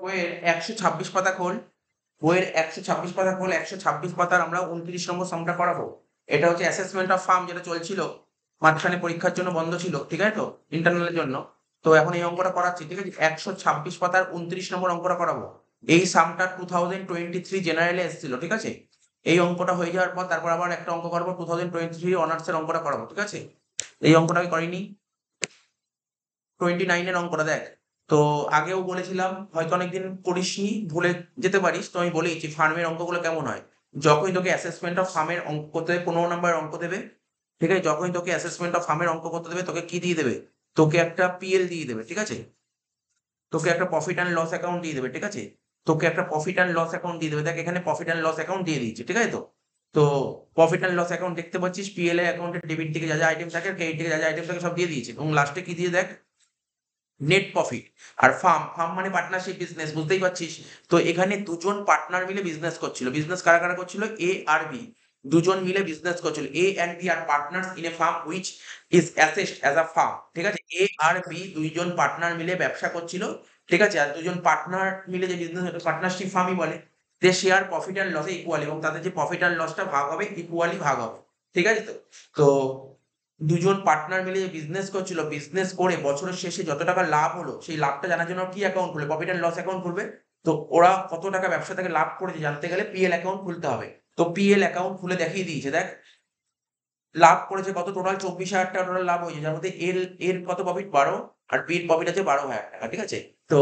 বইয়ের 126 পাতা খোল। বইয়ের 126 পাতা খোল। 126 পাতার আমরা 29 নম্বর সামটা করাবো। এটা হচ্ছে অ্যাসেসমেন্ট অফ ফার্ম, যেটা চলছিল, মাঝখানে পরীক্ষার জন্য বন্ধ ছিল, ঠিক আছে তো, ইন্টারনালের জন্য। তো এখন এই অঙ্কটা করাচ্ছি, ঠিক আছে। 126 পাতার 29 নম্বর অঙ্কটা করাবো। এই সামটা 2023 জেনারেলে এসেছিল, ঠিক আছে। এই অঙ্কটা হয়ে যাওয়ার পর তারপর আবার একটা অঙ্ক করবো, 2023 অনার্সের অঙ্কটা করাবো, ঠিক আছে। এই অঙ্কটা আমি করিনি, 29 এর অঙ্কটা দেখ। তো আগেও বলেছিলাম, হয়তো অনেকদিন করিসনি, ভুলে যেতে পারিস, তো আমি বলেইছি ফার্মের অঙ্কগুলো কেমন হয়। যখনই তোকে অ্যাসেসমেন্ট অফ ফার্মের অঙ্ক করতে দেবে, 15 নম্বরের অঙ্ক দেবে, ঠিক আছে। যখনই তোকে অ্যাসেসমেন্ট অফ ফার্মের অঙ্ক করতে দেবে, তোকে কি দিয়ে দেবে? তোকে একটা পিএল দিয়ে দেবে, ঠিক আছে। তোকে একটা প্রফিট অ্যান্ড লস অ্যাকাউন্ট দিয়ে দেবে, ঠিক আছে। তোকে একটা প্রফিট অ্যান্ড লস অ্যাকাউন্ট দিয়ে দেবে। দেখ এখানে প্রফিট অ্যান্ড লস অ্যাকাউন্ট দিয়ে দিয়েছে, ঠিক আছে তো। তো প্রফিট অ্যান্ড লস অ্যাকাউন্ট দেখতে পাচ্ছিস, পিএল এর অ্যাকাউন্টের ডেবিট দিকে যা যা আইটেম থাকে, ক্রেডিট দিকে যা যা আইটেম থাকে সব দিয়ে দিয়েছে, এবং লাস্টে কি দিয়ে দেখ, নেট প্রফিট। আর ফার্ম, ফার্ম মানে পার্টনারশিপ বিজনেস, বুঝতেই পারছিস। তো এখানে দুজন পার্টনার মিলে বিজনেস করছিল। বিজনেস কারা কারা করছিল? এ আর বি, দুজন মিলে বিজনেস করছিল। এ এন্ড বি আর partners in a firm which is assessed as a firm, ঠিক আছে। এ আর বি দুইজন পার্টনার মিলে ব্যবসা করছিল, ঠিক আছে। আর দুজন পার্টনার মিলে যে বিজনেস, পার্টনারশিপ ফার্মই বলে। দে শেয়ার প্রফিট অ্যান্ড লসে ইকুয়ালি, এবং তাদের যে প্রফিট অ্যান্ড লসটা ভাগ হবে, ইকুয়ালি ভাগ হবে, ঠিক আছে তো। তো দুজন পার্টনার মিলে বিজনেস করছিল, বিজনেস করে বছরের শেষে যত টাকা লাভ হলো, সেই লাভটা জানার জন্য কি অ্যাকাউন্ট খুলবে? প্রফিট অ্যান্ড লস অ্যাকাউন্ট খুলবে। তো ওরা কত টাকা ব্যবসা থেকে লাভ করেছে জানতে গেলে পিএল অ্যাকাউন্ট খুলতে হবে। তো পিএল অ্যাকাউন্ট খুলে দেখিয়ে দিয়েছে, দেখ লাভ করেছে কত, টোটাল 24,000 টাকা টোটাল লাভ হয়েছে, যার মধ্যে এর এর কত প্রফিট? 12, আর বির প্রফিট আছে 12,000 টাকা, ঠিক আছে। তো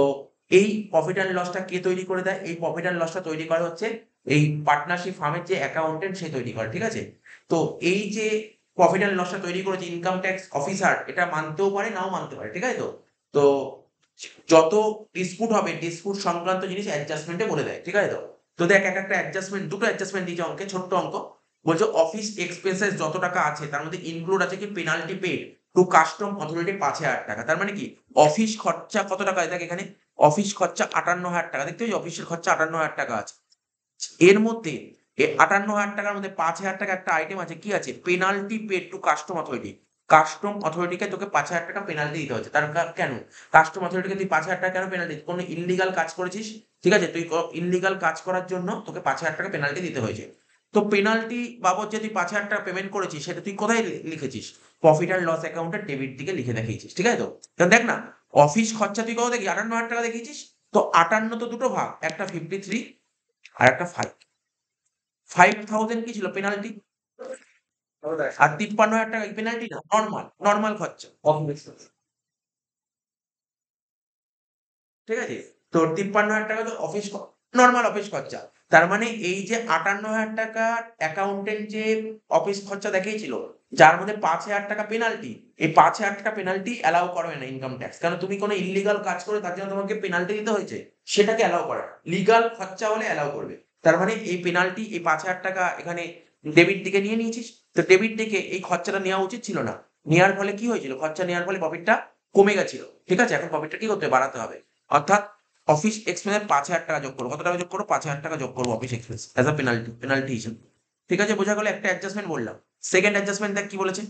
এই প্রফিট অ্যান্ড লসটা কে তৈরি করে দেয়? এই প্রফিট অ্যান্ড লসটা তৈরি করে হচ্ছে এই পার্টনারশিপ ফার্মের যে অ্যাকাউন্টেন্ট, সে তৈরি করে, ঠিক আছে। তো এই যে প্রফিট অ্যান্ড লসটা তৈরি করেছে ইনকাম ট্যাক্স অফিসার, এটা মানতেও পারে নাও মানতে পারে, ঠিক আছে তো। তো যত ডিসপুট হবে, ডিসপুট সংক্রান্ত জিনিস অ্যাডজাস্টমেন্টে বলে দেয়, ঠিক আছে তো। তো দেখ এক একটা অ্যাডজাস্টমেন্ট, দুটো অ্যাডজাস্টমেন্ট দিয়েছে অঙ্কে, ছোট্ট অঙ্ক। বলছে অফিস এক্সপেন্সেস যত টাকা আছে তার মধ্যে ইনক্লুড আছে কি penalty paid to custom authority 5,000 টাকা। তার মানে কি অফিস খরচা কত টাকা? দেখ এখানে অফিস খরচা 58,000 টাকা, দেখতে পাচ্ছি অফিসের খরচা 58,000 টাকা আছে। এর মধ্যে 58,000 টাকার মধ্যে 5,000 টাকা একটা আইটেম আছে, কি আছে? Penalty paid to custom authority. Custom অথরিটিকে তোকে 5,000 টাকা পেনাল্টি দিতে হচ্ছে। তার কেন কাস্টম অথরিটিকে তুই 5,000 টাকা কেন পেনাল্টি? কোনো ইনলিগাল কাজ করেছিস, ঠিক আছে। তুই ইনলিগাল কাজ করার জন্য তোকে 5,000 টাকা পেনাল্টি দিতে হয়েছে। তো পেনাল্টি বাবদ যে তুই 5,000 টাকা পেমেন্ট করেছিস, সেটা তুই কোথায় লিখেছিস? প্রফিট অ্যান্ড লস অ্যাকাউন্টের ডেবিট দিকে লিখে দেখিয়েছিস, ঠিক আছে তো। দেখ না, অফিস খরচা তুই কত দেখি 58,000 টাকা দেখিয়েছিস। তো 58 তো দুটো ভাগ, একটা 53 আর একটা 5। 5,000 কি ছিল পেনাল্টি, আর 53,000 টাকা পেনাল্টি না, নর্মাল নর্মাল খরচা, ঠিক আছে। তো 53,000 টাকা তো অফিস, নর্মাল অফিস খরচা। তার মানে এই যে 58,000 টাকা অ্যাকাউন্টেন্ট যে অফিস খরচা দেখিয়েছিল, যার মধ্যে 5,000 টাকা পেনাল্টি, এই 5,000 টাকা পেনাল্টি অ্যালাউ করবে না ইনকাম ট্যাক্স, কারণ তুমি কোনো ইললিগাল কাজ করে তার জন্য তোমাকে পেনাল্টি দিতে হয়েছে, সেটাকে অ্যালাউ করে না। লিগাল খরচা হলে অ্যালাউ করবে। তার মানে এই পেনাল্টি, এই 5,000 টাকা এখানে ডেবিট দিকে নিয়ে নিয়েছিস। তো ডেবিট দিকে এই খরচাটা নেওয়া উচিত ছিল না। নেওয়ার ফলে কি হয়েছিল? খরচা নেওয়ার ফলে প্রফিটটা কমে গেছিল, ঠিক আছে। এখন প্রফিটটা কি করতে হবে? বাড়াতে হবে। অর্থাৎ অফিস এক্সপেন্সে 5,000 টাকা যোগ করবো। কত টাকা যোগ করবো? 5,000 টাকা যোগ করবো office expense as a penalty, penalty হিসেবে, ঠিক আছে। বোঝা গেল? একটা অ্যাডজাস্টমেন্ট বললাম। সেকেন্ড অ্যাডজাস্টমেন্ট দেখ কি বলেছে।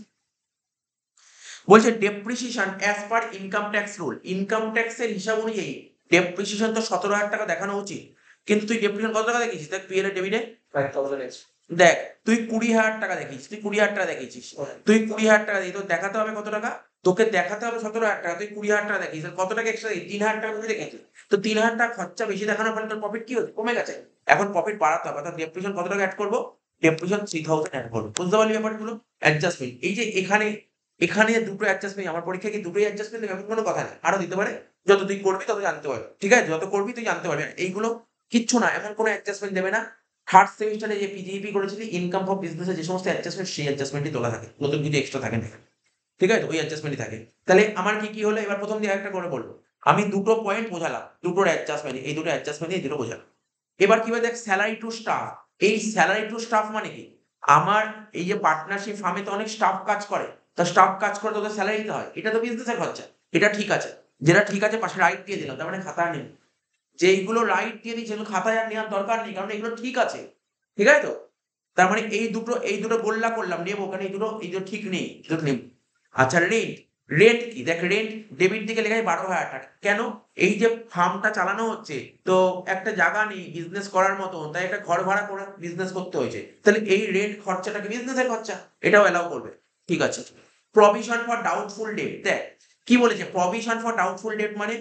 বলছে depreciation as per income tax rule. Income ট্যাক্সের হিসাব অনুযায়ী ডেপ্রিসিয়েশন তো 17,000 টাকা দেখানো উচিত, কিন্তু তুই ডেপ্রিসিয়েশন কত টাকা দেখিয়েছিস? দেখ পিএল এর ডেবিটে 5,000 দেখ, তুই 20,000 টাকা দেখিয়েছিস, তুই 20,000 টাকা দেখিয়েছিস, তুই 20,000 টাকা দিয়ে তোর দেখাতে হবে কত টাকা? তোকে দেখাতে হবে 17,000 টাকা, তুই 20,000 টাকা দেখিয়েছিস, কত টাকা এক্সট্রা দিই? 3,000 টাকা করে দেখেছিস। তো 3,000 টাকা খরচা বেশি দেখানোর ফলে তোর প্রফিট কি হচ্ছে? কমে গেছে। এখন প্রফিট বাড়াতে হবে, অর্থাৎ ডেপ্রিসিয়েশন কত টাকা অ্যাড করবো? ডেপ্রিসিয়েশন 3,000 অ্যাড করবো। বুঝতে পারলি ব্যাপারগুলো? অ্যাডজাস্টমেন্ট এই যে এখানে, এখানে দুটো অ্যাডজাস্টমেন্ট, আমার পরীক্ষায় কি দুটোই অ্যাডজাস্টমেন্ট দেবে এমন কোনো কথা নেই, আরো দিতে পারে। যত তুই করবি তত জানতে পারবি, ঠিক আছে। যত করবি তুই জানতে পারবি, এইগুলো কিচ্ছু না, এমন কোনো অ্যাডজাস্টমেন্ট দেবে না। থার্ড সেমিস্টারে যে পিজিইপি করেছিলি ইনকাম ফর বিজনেসে যে সমস্ত অ্যাডজাস্টমেন্ট, সেই অ্যাডজাস্টমেন্টই তোলা থাকে, নতুন কিছু এক্সট্রা থাকে না, ঠিক আছে। ওই অ্যাডজাস্টমেন্টই থাকে। তাহলে আমার কি কি হলো এবার? প্রথম দিয়ে একটা করে বলবো। আমি দুটো পয়েন্ট বোঝালাম, দুটোর অ্যাডজাস্টমেন্ট, এই দুটো অ্যাডজাস্টমেন্ট এই দুটো বোঝালাম। এবার কি বলে দেখ, স্যালারি টু স্টাফ। এই স্যালারি টু স্টাফ মানে কি? আমার এই যে পার্টনারশিপ ফার্মে তো অনেক স্টাফ কাজ করে, তা স্টাফ কাজ করে তোদের স্যালারি দিতে হয়, এটা তো বিজনেসের খরচা। এটা ঠিক আছে, যেটা ঠিক আছে পাশে রাইট দিয়ে দিলাম, তার মানে খাতা নেই। যেইগুলো রাইট দিয়ে দিই সেগুলো খাতায় আর নেওয়ার দরকার নেই, কারণ এগুলো ঠিক আছে, ঠিক আছে তো। তার মানে এই দুটো গোল্লা করলাম, নেবো, কারণ এই দুটো ঠিক নেই, এই দুটো নেই। আচ্ছা রেন্ট, রেন্ট কি দেখ, রেন্ট ডেবিট দিকে লেখা আছে 12,000 টাকা। কেন? এই যে ফার্মটা চালানো হচ্ছে, তো একটা জায়গা নেই বিজনেস করার মতো, তাই একটা ঘর ভাড়া করে বিজনেস করতে হয়েছে, তাহলে এই রেন্ট খরচাটা কি বিজনেসের খরচা, এটাও অ্যালাউ করবে। ঠিক আছে। প্রভিশন ফর ডাউটফুল ডেট, দেখ কি বলেছে, প্রভিশন ফর ডাউটফুল ডেট মানে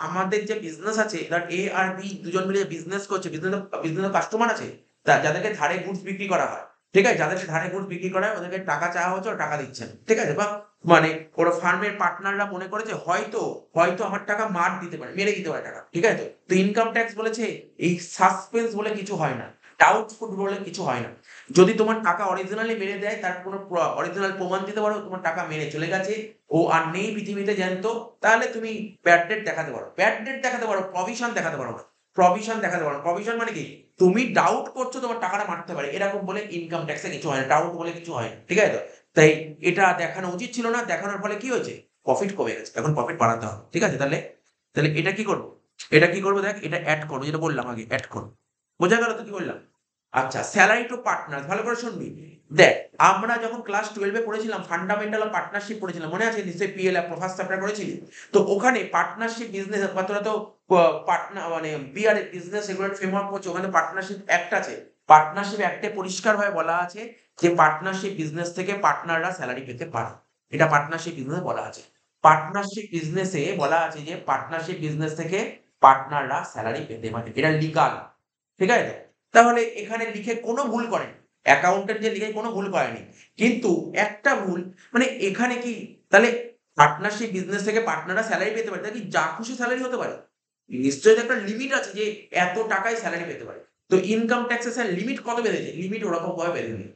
আমাদের যে বিজনেস আছে, ধর এ আর বি দুজন মিলে বিজনেস করছে, বিজনেস কাস্টমার আছে, যাদেরকে ধারে গুডস বিক্রি করা হয়, ঠিক আছে, যাদেরকে ধারে গুডস বিক্রি করা হয় ওদেরকে টাকা চাওয়া হচ্ছে, ওরা টাকা দিচ্ছে না, ঠিক আছে, বা মানে ওরা ফার্মের পার্টনাররা মনে করেছে হয়তো হয়তো আমার টাকা মার দিতে পারে, মেরে দিতে পারে টাকা, ঠিক আছে। তো ইনকাম ট্যাক্স বলেছে এই সাসপেন্স বলে কিছু হয় না, ডাউটফুল বলে কিছু হয় না। যদি তোমার টাকা অরিজিনালি মেরে দেয়, তার কোনো অরিজিনাল প্রমাণ দিতে পারো তোমার টাকা মেরে চলে গেছে, ও আর নেই পৃথিবীতে জ্যান্ত, তাহলে তুমি ব্যাড ডেট দেখাতে পারো, ব্যাড ডেট দেখাতে পারো, প্রভিশন দেখাতে পারো না। প্রভিশন দেখাতে পারো, প্রভিশন মানে কি, তুমি ডাউট করছো তোমার টাকাটা মারতে পারে, এরকম বলে ইনকাম ট্যাক্সে কিছু হয় না, ডাউট বলে কিছু হয় না, ঠিক আছে তো। তাই এটা দেখানো উচিত ছিল না, দেখানোর ফলে কি হয়েছে, প্রফিট কমে গেছে, এখন প্রফিট বাড়াতে হবে, ঠিক আছে। তাহলে তাহলে এটা কি করবো, এটা কি করবো, দেখ এটা অ্যাড করবো, যেটা বললাম আগে অ্যাড করবো, বোঝা গেল তো কি বললাম। আচ্ছা, স্যালারি টু পার্টনার, ভালো করে শুনবি। দেখ আমরা যখন ক্লাস 12 পড়েছিলাম ফান্ডামেন্টাল অফ পার্টনারশিপ পড়েছিলাম, মনে আছে নিশ্চয়ই, পিএল ফার্স্ট চ্যাপ্টার পড়েছিলি। তো ওখানে পার্টনারশিপ বিজনেস, তোরা তো পার্টনার মানে বিআর বিজনেস রেগুলেটরি ফ্রেমওয়ার্ক পড়ছো, ওখানে পার্টনারশিপ অ্যাক্ট আছে। পার্টনারশিপ অ্যাক্টে পরিষ্কারভাবে বলা আছে যে পার্টনারশিপ বিজনেস থেকে পার্টনাররা স্যালারি পেতে পারে, এটা পার্টনারশিপ বিজনেসে বলা আছে। পার্টনারশিপ বিজনেসে বলা আছে যে পার্টনারশিপ বিজনেস থেকে পার্টনাররা স্যালারি পেতে পারে, এটা লিগাল, ঠিক আছে। তাহলে এখানে লিখে কোনো ভুল করেনি, অ্যাকাউন্টেন্ট যে লিখে কোনো ভুল করেনি, কিন্তু একটা ভুল, মানে এখানে কি, তাহলে পার্টনারশিপ বিজনেস থেকে পার্টনাররা স্যালারি পেতে পারে, তাহলে কি যা খুশি স্যালারি হতে পারে? নিশ্চয়ই একটা লিমিট আছে যে এত টাকায় স্যালারি পেতে পারে। তো ইনকাম ট্যাক্সের লিমিট কত বেঁধেছে, লিমিট ওরকম ভাবে বেঁধেনি।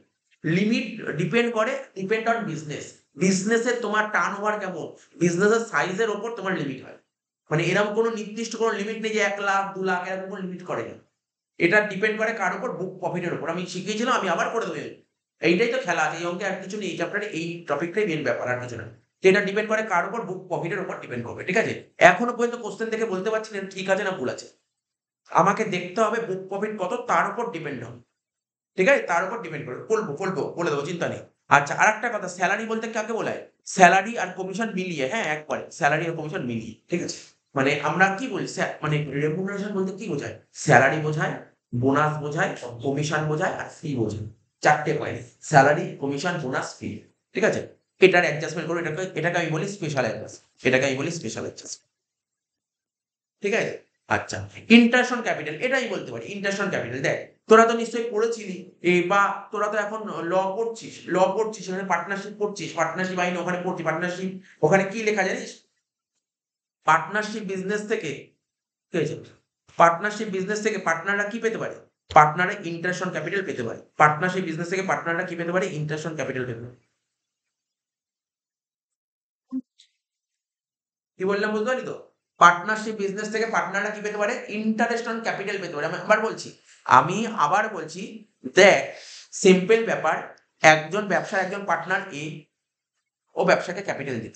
লিমিট ডিপেন্ড অন বিজনেস, বিজনেসের তোমার টার্ন ওভার কেমন, বিজনেসের সাইজের ওপর তোমার লিমিট হয়। মানে এরকম কোনো নির্দিষ্ট কোনো লিমিট নেই যে 1 লাখ 2 লাখ এরকম কোনো লিমিট করে না। এটা ডিপেন্ড করে কার উপর, বুক প্রফিটের উপর। আমি শিখিয়েছিলাম, আমি আবার করে দেবো। এইটাই তো খেলা আছে এই অঙ্কে, আর কিছু নেই, এই চ্যাপ্টারে এই টপিকটাই মেন ব্যাপার, আর কিছু না। এটা ডিপেন্ড করে কার উপর, বুক প্রফিটের উপর ডিপেন্ড করবে, ঠিক আছে। এখনো পর্যন্ত কোশ্চেন দেখে বলতে পারছি না ঠিক আছে না ভুল আছে, আমাকে দেখতে হবে বুক প্রফিট কত, তার উপর ডিপেন্ড হবে, ঠিক আছে, তার উপর ডিপেন্ড করে বলবো বলে দেবো, চিন্তা নেই। আচ্ছা, আরেকটা কথা, স্যালারি বলতে কাকে বলা হয়, স্যালারি আর কমিশন মিলিয়ে, হ্যাঁ একবারে স্যালারি আর কমিশন মিলিয়ে, ঠিক আছে। মানে আমরা কি বলি, মানে রেমুনারেশন বলতে কি বোঝায়, স্যালারি বোঝায়, বোনাস বোঝায়, কমিশন বোঝায়, আর ফি বোঝায়, চারটে পয়েন্ট, স্যালারি কমিশন বোনাস ফি, ঠিক আছে। এটার অ্যাডজাস্টমেন্ট করো, এটাকে আমি বলি স্পেশাল অ্যাডজাস্টমেন্ট, এটাকে আমি বলি স্পেশাল অ্যাডজাস্টমেন্ট, ঠিক আছে। আচ্ছা, ইন্টারন্যাশনাল ক্যাপিটাল, এটাই বলতে পারি ইন্টারন্যাশনাল ক্যাপিটাল। দেখ তোরা তো নিশ্চয়ই পড়েছিলি, বা তোরা তো এখন ল পড়ছিস ওখানে পার্টনারশিপ পড়ছিস, পার্টনারশিপ আইন ওখানে পড়ছিস, পার্টনারশিপ ওখানে কি লেখা জানিস, পার্টনারশিপ বিজনেস থেকে কি হয়েছে, পার্টনারশিপ বিজনেস থেকে পার্টনাররা কি পেতে পারে, পার্টনাররা ইন্টারন্যাশনাল ক্যাপিটাল পেতে পারে, পার্টনারশিপ বিজনেস থেকে পার্টনাররা কি পেতে পারে, ইন্টারন্যাশনাল ক্যাপিটাল পেতে পারে। কি বললাম বুঝতে পারলি তো, পার্টনারশিপ বিজনেস থেকে পার্টনাররা কি পেতে পারে, ইন্টারন্যাশনাল ক্যাপিটাল পেতে পারে। আমি আবার বলছি, দেখ সিম্পল ব্যাপার, একজন ব্যবসার একজন পার্টনার এ, ও ব্যবসাকে ক্যাপিটাল দিত,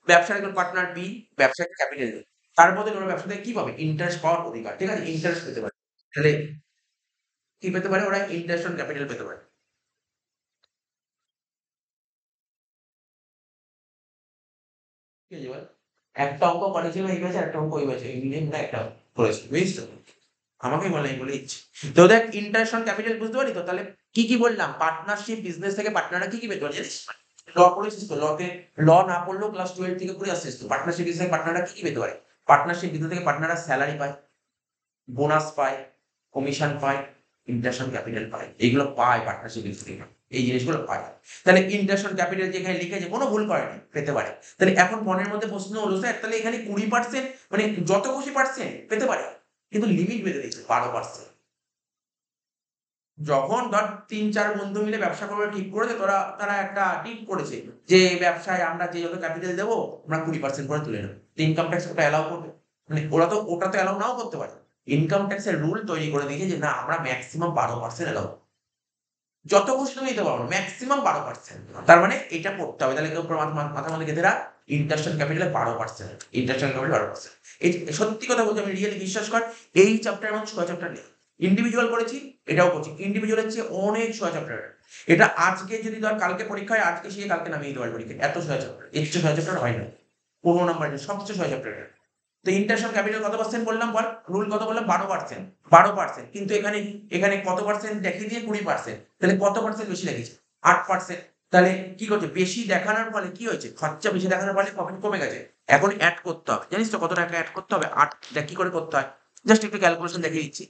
ব্যবসার একজন পার্টনার বি ব্যবসাকে ক্যাপিটাল দিত, তার মধ্যে ওরা ব্যবসা থেকে কি পাবে, ইন্টারেস্ট পাওয়ার অধিকার, ঠিক আছে, ইন্টারেস্ট পেতে পারে। তাহলে কি পেতে পারে, ওরা ইন্টারন্যাশনাল ক্যাপিটাল পেতে পারে। ঠিক আছে বল, একটা অঙ্ক করেছিল এই ব্যাচে, একটা অঙ্ক ওই ব্যাচে, এই মিলিয়ে আমরা একটা করেছি, বুঝিস তো, আমাকে বলে আমি বলে দিচ্ছি। তো দেখ ইন্টারন্যাশনাল ক্যাপিটাল বুঝতে পারি তো, তাহলে কি কি বললাম, পার্টনারশিপ বিজনেস থেকে পার্টনাররা কি কি পেতে পারে জানিস, ল পড়েছিস তো, ল না পড়লেও ক্লাস 12 থেকে পড়ে আসছিস তো, পার্টনারশিপ বিজনেস থেকে পার্টনাররা কি কি পেতে পারে, পার্টনারশিপ বিজনেস থেকে পার্টনাররা স্যালারি পায়, বোনাস পায়, কমিশন পায়, ইন্টারন্যাশনাল ক্যাপিটাল পায়, এইগুলো পায় পার্টনারশিপ বিজনেস থেকে, এই জিনিসগুলো পায়। তাহলে ইন্টারন্যাশনাল ক্যাপিটাল যেখানে লিখেছে কোনো ভুল করেনি, পেতে পারে। তাহলে এখন মনের মধ্যে প্রশ্ন হলো স্যার, তাহলে এখানে 20% মানে যত খুশি পার্সেন্ট পেতে পারে, কিন্তু লিমিট বেঁধে দিয়েছে 12%। যখন ধর ৩-৪ বন্ধু মিলে ব্যবসা করবে ঠিক করেছে, তারা একটা ডিল করেছে যে ব্যবসায় আমরা যে যত ক্যাপিটাল দেবো আমরা 20% করে তুলে নেব। তো ইনকাম ট্যাক্স ওটা অ্যালাউ করবে? মানে ওটা তো অ্যালাউ নাও করতে পারে। ইনকাম ট্যাক্সের রুল তৈরি করে দিয়েছে যে না আমরা মেক্সিমাম 12% অ্যালাউ, যত খুশি তুমি দিতে পারো না, মেক্সিমাম 12%। তার মানে এটা পড়তে হবে, তাহলে কেউ মাথার মধ্যে গেঁথে রাখ, ইন্টারন্যাশনাল ক্যাপিটালে 12%, ইন্টারন্যাশনাল ক্যাপিটাল 12%। এই সত্যি কথা বলছি, আমি রিয়েলি বিশ্বাস কর, এই চ্যাপ্টারের মধ্যে 6 চ্যাপ্টার নেই। ইন্ডিভিজুয়াল করেছি, এটাও করছি, ইন্ডিভিজুয়ালের চেয়ে অনেক 6 চ্যাপ্টার, এটা আজকে যদি ধর কালকে পরীক্ষা হয়, আজকে শিখে কালকে নামিয়ে দিতে পারবে পরীক্ষা, এত সহজ চ্যাপ্টার, এর চেয়ে সহজ চ্যাপ্টার হয় না। 15 নাম্বারের সবচেয়ে সহজ চ্যাপ্টার। তো ইন্টারন্যাশনাল ক্যাপিটাল কত পার্সেন্ট বললাম বল, রুল কত বললাম 12%, 12%, কিন্তু এখানে কত পার্সেন্ট দেখিয়ে দিয়ে 20%, তাহলে কত পার্সেন্ট বেশি লেগেছে? 8%। তাহলে কি করছে, বেশি দেখানোর ফলে কি হয়েছে, খরচা বেশি দেখানোর ফলে প্রফিট কমে গেছে। এখন অ্যাড করতে হবে, জানিস তো কত টাকা অ্যাড করতে হবে? 8, দেখ কি করে করতে হয়, জাস্ট একটু ক্যালকুলেশন দেখিয়ে দিচ্ছি।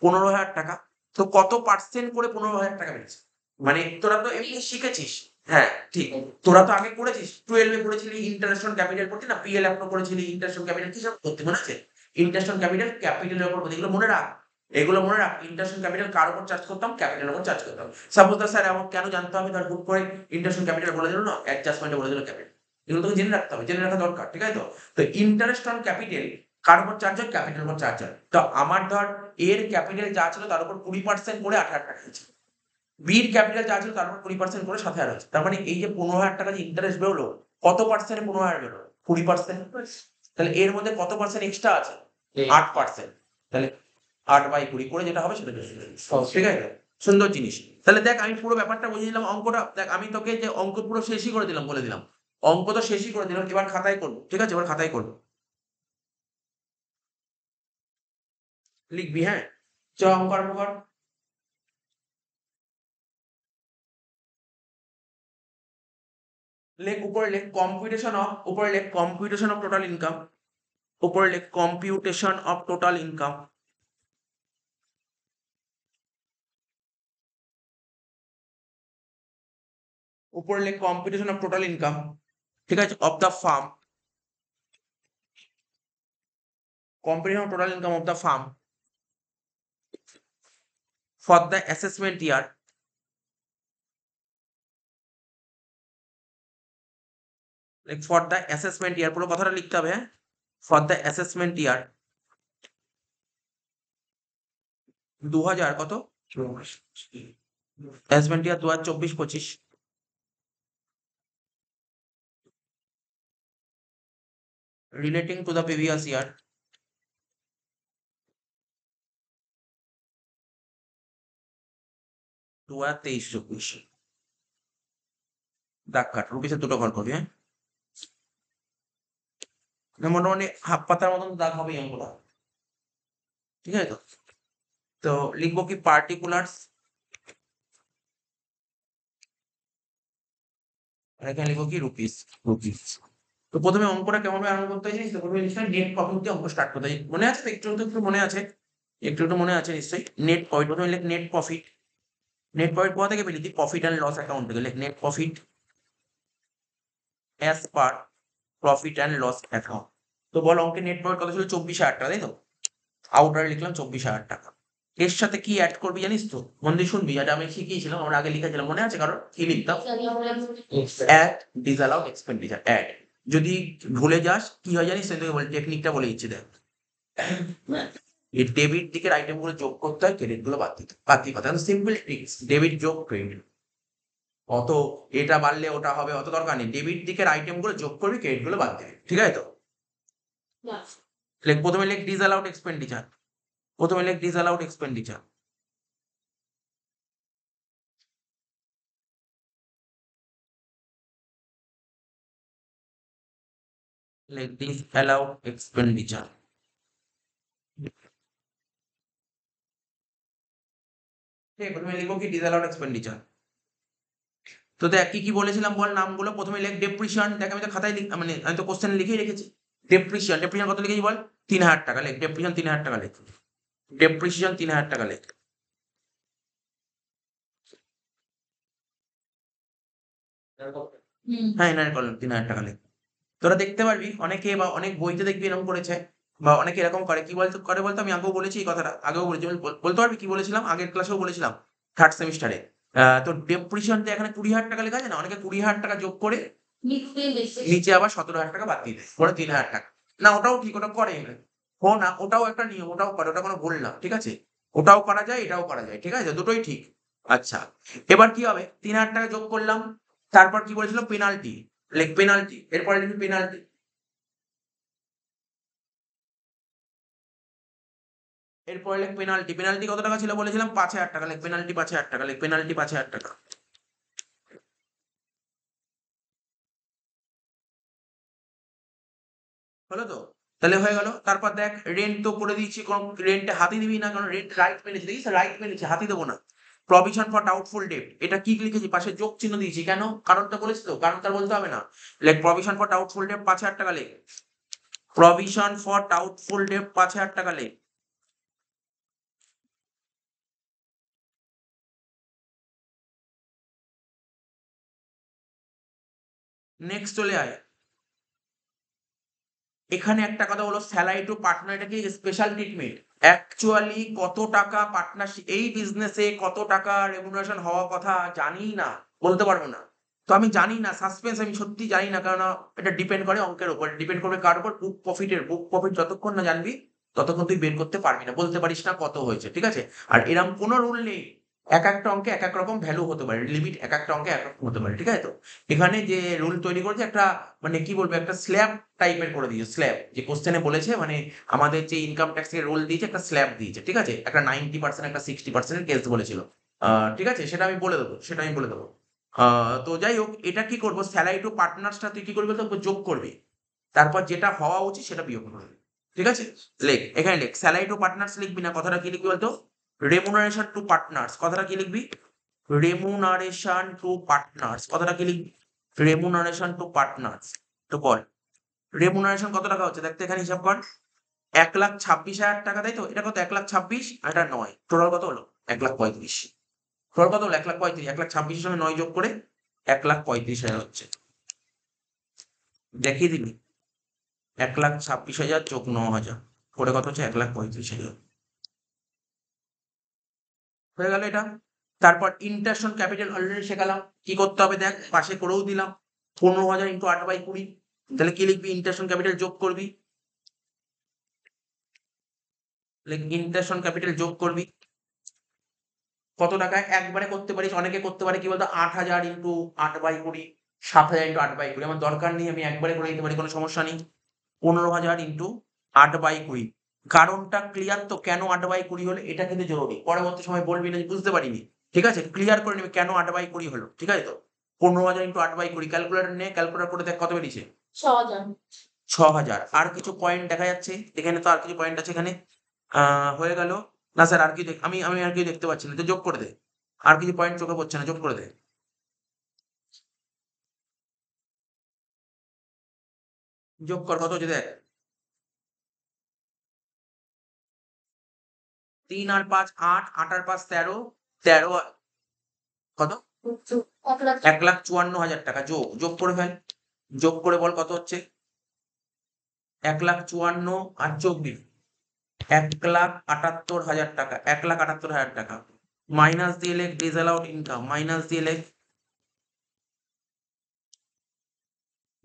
15,000 টাকা, তো কত পার্সেন্ট করে 15,000 টাকা বেড়েছে? মানে তোরা তো এমনি শিখেছিস, হ্যাঁ ঠিক, তোরা তো আগে করেছিস, 12 এ পড়েছিলি ইন্টারন্যাশনাল ক্যাপিটাল পড়তি না, পিএল এখনো পড়েছিলি, ইন্টারন্যাশনাল ক্যাপিটাল কি সব করতে মনে আছে? ইন্টারন্যাশনাল ক্যাপিটাল ক্যাপিটালের উপর, এগুলো মনে রাখ, এগুলো মনে রাখ। ইন্টারন্যাশনাল ক্যাপিটাল কার উপর চার্জ করতাম? ক্যাপিটালের উপর চার্জ করতাম। সাপোজ দা স্যার এমন কেন জানতে হবে, ধর হুট করে ইন্টারন্যাশনাল ক্যাপিটাল বলে দিল না, অ্যাডজাস্টমেন্টে বলে দিল ক্যাপিটাল, এগুলো তোকে জেনে রাখতে হবে, জেনে রাখা দরকার, ঠিক আছে তো? তো ইন্টারেস্ট অন ক্যাপিটাল কার উপর চার্জ হয়? ক্যাপিটালের উপর চার্জ হয়। তো আমার ধর এর ক্যাপিটাল যা ছিল তার উপর 20% করে 8,000 টাকা হয়েছে, বির ক্যাপিটাল যা ছিল তার উপর 20% করে 7,000 হয়েছে। তার মানে এই যে 15,000 টাকা যে ইন্টারেস্ট বেরোলো, কত পার্সেন্টে 15,000 বেরোলো? 20%। তাহলে এর মধ্যে কত পার্সেন্ট এক্সট্রা আছে? 8%। তাহলে 8/20 করে যেটা হবে সেটা বেশি, ঠিক আছে? সুন্দর জিনিস। তাহলে দেখ আমি পুরো ব্যাপারটা বুঝিয়ে দিলাম, অঙ্কটা দেখ আমি তোকে যে অঙ্ক পুরো শেষই করে দিলাম, বলে দিলাম অঙ্ক তো শেষই করে দিলাম, এবার খাতায় করবো, ঠিক আছে? এবার খাতায় করবো, লিখবি, হ্যাঁ? চ অঙ্ক আরম্ভ কর। লেখ উপরে লেখ কম্পিউটেশন অফ, উপরে লেখ কম্পিউটেশন অফ টোটাল ইনকাম, উপরে লেখ কম্পিউটেশন অফ টোটাল ইনকাম, উপরে লেখ কম্পিউটেশন অফ টোটাল ইনকাম, ঠিক আছে, of the farm, computation of total income of the firm for the assessment year, like for the assessment ইয়ার, পুরো কথাটা লিখতে হবে, হ্যাঁ? ফর দ্য অ্যাসেসমেন্ট ইয়ার 2000 কত, assessment year 2024-25, relating to the previous year, 2023-24, দাগ কাট, রুপিসের দুটো ঘর করবি, হ্যাঁ? মোটামুটি হাফ পাতার মতন দাগ হবে এই অঙ্কটা, ঠিক আছে তো? তো লিখবো কি পার্টিকুলার্স, আর এখানে লিখবো কি রুপিস, রুপিস। তো প্রথমে অঙ্কটা কেমন ভাবে আরম্ভ করতে হয় জানিস তো? প্রথমে লিখতে হয় নেট প্রফিট দিয়ে অঙ্ক স্টার্ট করতে হয়, মনে আছে তো? একটু মনে আছে, একটু মনে আছে নিশ্চয়ই। নেট প্রফিট, প্রথমে লেখ নেট প্রফিট, নেট প্রফিট কোথা থেকে পেলি তুই? প্রফিট অ্যান্ড লস অ্যাকাউন্ট থেকে, লেখ net profit as per profit and loss account. তো বল অঙ্কে নেট প্রফিট কত ছিল? 24,000 টাকা, তাই তো? আউটারে লিখলাম 24,000 টাকা। এর সাথে কি অ্যাড করবি জানিস তো? মন দিয়ে শুনবি, যেটা আমি শিখিয়েছিলাম, আমরা আগে লিখেছিলাম, মনে আছে কারণ? কি লিখতাম? Add disallowed expenditure, add. যদি ভুলে যাস কি হয় জানিস, তোকে বলে টেকনিকটা বলে দিচ্ছি, দেখ। এই ডেবিট দিকের আইটেম গুলো যোগ করতে হয়, ক্রেডিট গুলো বাদ দিতে হয়, বাদ দিয়ে কথা, সিম্পল ট্রিক্স, ডেবিট যোগ ক্রেডিট, অত এটা বাড়লে ওটা হবে অত দরকার নেই, ডেবিট দিকের আইটেম গুলো যোগ করবি, ক্রেডিট গুলো বাদ দিবি, ঠিক আছে তো? লেখ প্রথমে লেখ ডিসঅ্যালাউড এক্সপেন্ডিচার, প্রথমে লেখ ডিসঅ্যালাউড এক্সপেন্ডিচার, লেখ ডিসঅ্যালাউড এক্সপেন্ডিচার, ঠিক আছে? প্রথমে লিখবো কি ডিসঅ্যালাউড এক্সপেন্ডিচার। তো দেখ কি কি বলেছিলাম বল নামগুলো, প্রথমে লেখ ডেপ্রিসিয়েশন, দেখ আমি তো খাতায় মানে আমি তো কোশ্চেন লিখেই রেখেছি। ডেপ্রিসিয়েশন, ডেপ্রিসিয়েশন কত লিখেছি বল? 3,000 টাকা, লেখ ডেপ্রিসিয়েশন 3,000 টাকা, লেখ ডেপ্রিসিয়েশন 3,000 টাকা, লেখ। হ্যাঁ এনার কলম 3,000 টাকা, লেখ। তোরা দেখতে পারবি অনেকে বা অনেক বইতে দেখবি এরকম করেছে, বা অনেকে এরকম করে, কি বলতো করে বলতো, আমি আগেও বলেছি এই কথাটা, আগেও বলেছি, বলতে পারবি কি বলেছিলাম? আগের ক্লাসেও বলেছিলাম, থার্ড সেমিস্টারে। তো ডেপ্রিসিয়েশন এখানে 20,000 টাকা লেখা আছে না, অনেকে 20,000 টাকা যোগ করে নিচে আবার 17,000 টাকা বাদ দিয়ে দেয়, পরে 3,000 টাকা। না ওটাও ঠিক, ওটা করে, হো না, ওটাও একটা নিয়ম, ওটাও করে, ওটা কোনো ভুল না, ঠিক আছে? ওটাও করা যায়, এটাও করা যায়, ঠিক আছে, দুটোই ঠিক। আচ্ছা, এবার কি হবে? 3,000 টাকা যোগ করলাম, তারপর কি বলেছিল? পেনাল্টি, লেখ পেনাল্টি, এরপরে লিখবি পেনাল্টি, এরপরে লেখ পেনাল্টি, পেনাল্টি কত টাকা ছিল বলেছিলাম? 5,000 টাকা, লেখ পেনাল্টি 5,000 টাকা, লেখ পেনাল্টি 5,000 টাকা। হলো তো? তাহলে হয়ে গেল। তারপর দেখ রেন্ট তো করে দিয়েছি, কোন রেন্টে হাতি দিবি না, কারণ রেন্ট রাইট মেনেছি, দেখিস রাইট মেনেছি, হাতি দেবো না। প্রভিশন ফর ডাউটফুল ডেট, এটা কি লিখেছি? পাশে যোগ চিহ্ন দিয়েছি কেন? কারণটা বলেছি তো, কারণটা আর বলতে হবে না। লেখ প্রভিশন ফর ডাউটফুল ডেট ৫,০০০ টাকা লেখ। প্রভিশন ফর ডাউটফুল ডেট ৫,০০০ টাকা লেখ। নেক্সট চলে আয়। এখানে একটা কথা হলো, স্যালারি টু পার্টনার, এটা কি স্পেশাল ট্রিটমেন্ট? অ্যাকচুয়ালি কত টাকা পার্টনারশিপ, এই বিজনেসে কত টাকা রেমুনারেশন হওয়ার কথা জানি না, বলতে পারবো না। তো আমি জানি না, সাসপেন্স, আমি সত্যি জানি না, কারণ এটা ডিপেন্ড করে অঙ্কের উপর, ডিপেন্ড করবে কার উপর? বুক প্রফিটের। বুক প্রফিট যতক্ষণ না জানবি ততক্ষণ তুই বের করতে পারবি না, বলতে পারিস না কত হয়েছে, ঠিক আছে? আর এরকম কোনো রুল নেই, এক একটা অঙ্কে এক এক রকম ভ্যালু হতে পারে, লিমিট এক একটা অঙ্কে এক রকম হতে পারে, ঠিক আছে তো? এখানে যে রুল তৈরি করেছে একটা, মানে কি বলবো, একটা স্ল্যাব টাইপের করে দিয়েছে, স্ল্যাব, যে কোশ্চেনে বলেছে, মানে আমাদের যে ইনকাম ট্যাক্স এর রোল দিয়েছে, একটা স্ল্যাব দিয়েছে, ঠিক আছে? একটা 90%, একটা 60% কেস বলেছিল। ঠিক আছে, সেটা আমি বলে দেবো, সেটা আমি বলে দেবো। তো যাই হোক, এটা কি করবো, স্যালারি টু পার্টনার্সটা তুই কি করবি বলতো? যোগ করবি, তারপর যেটা হওয়া উচিত সেটা বিয়োগ করবি, ঠিক আছে? লেখ, এখানে লেখ স্যালারি টু পার্টনার্স লিখবি না, কথাটা কি লিখবি বলতো? রেমুনারেশন টু পার্টনার্স, কথাটা কি লিখবি? রেমুনারেশন টু পার্টনার্স, কথাটা কি লিখবি? Remuneration two partners. তো বল, রেমুনারেশন কত টাকা হচ্ছে দেখতে, এখানে হিসাব কর। ১,২৬,০০০ টাকা, তাই তো? এটা কত? ১,২৬,০০০ আর এটা ৯, টোটাল কত হলো? ১,৩৫,০০০। টোটাল কত হলো? ১,৩৫,০০০। ১,২৬,০০০ সঙ্গে ৯ যোগ করে ১,৩৫,০০০ হচ্ছে। দেখিয়ে দিবি? ১,২৬,০০০ যোগ ৯,০০০ করে কত হচ্ছে? ১,৩৫,০০০। হয়ে গেল এটা। তারপর ইন্টারেস্ট অন ক্যাপিটাল অলরেডি শেখালাম, কি করতে হবে দেখ, পাশে করেও দিলাম। ১৫,০০০ ইন্টু ৮/২০, তাহলে কি লিখবি? ইন্টারেস্ট অন ক্যাপিটাল যোগ করবি, ইন্টারেস্ট অন ক্যাপিটাল যোগ করবি। কত টাকা? একবারে করতে পারিস, অনেকে করতে পারে কি বলতো, ৮,০০০ ইন্টু ৮/২০, ৭,০০০ ইন্টু ৮/২০, আমার দরকার নেই, আমি একবারে করে দিতে পারি, কোনো সমস্যা নেই। ১৫,০০০ ইন্টু ৮/২০। কারণটা ক্লিয়ার তো, কেন ৮/২০ হলো? এটা কিন্তু জরুরি, পরবর্তী সময় বলবি না যে বুঝতে পারিনি, ঠিক আছে? ক্লিয়ার করে নিবি কেন ৮/২০ হলো, ঠিক আছে তো? ১৫,০০০ ইন্টু ৮/২০, ক্যালকুলেটর নে, ক্যালকুলেটর করে দেখ কত বেরিয়েছে? ৬,০০০। ৬,০০০। আর কিছু পয়েন্ট দেখা যাচ্ছে এখানে, তো আর কিছু পয়েন্ট আছে এখানে। হয়ে গেল। না স্যার, আর কি আমি আমি আর কিছু দেখতে পাচ্ছি না, তো যোগ করে দে। আর কিছু পয়েন্ট চোখে পড়ছে না, যোগ করে দে। যোগ কর, কত হচ্ছে দেখ। ৩ আর ৫ ৮, ৮ আর ৫ ১৩, ১৩ কত? ১,০০,০০০। ১,৫৪,০০০ টাকা যোগ, যোগ করে ফেল। যোগ করে বল কত হচ্ছে? ১,৫৪,০০০ আর ২৪, ১,৭৮,০০০ টাকা, ১,৭৮,০০০ টাকা। মাইনাস দিয়ে লেখ ডিসঅ্যালাউড ইনকাম, মাইনাস দিয়ে লেখ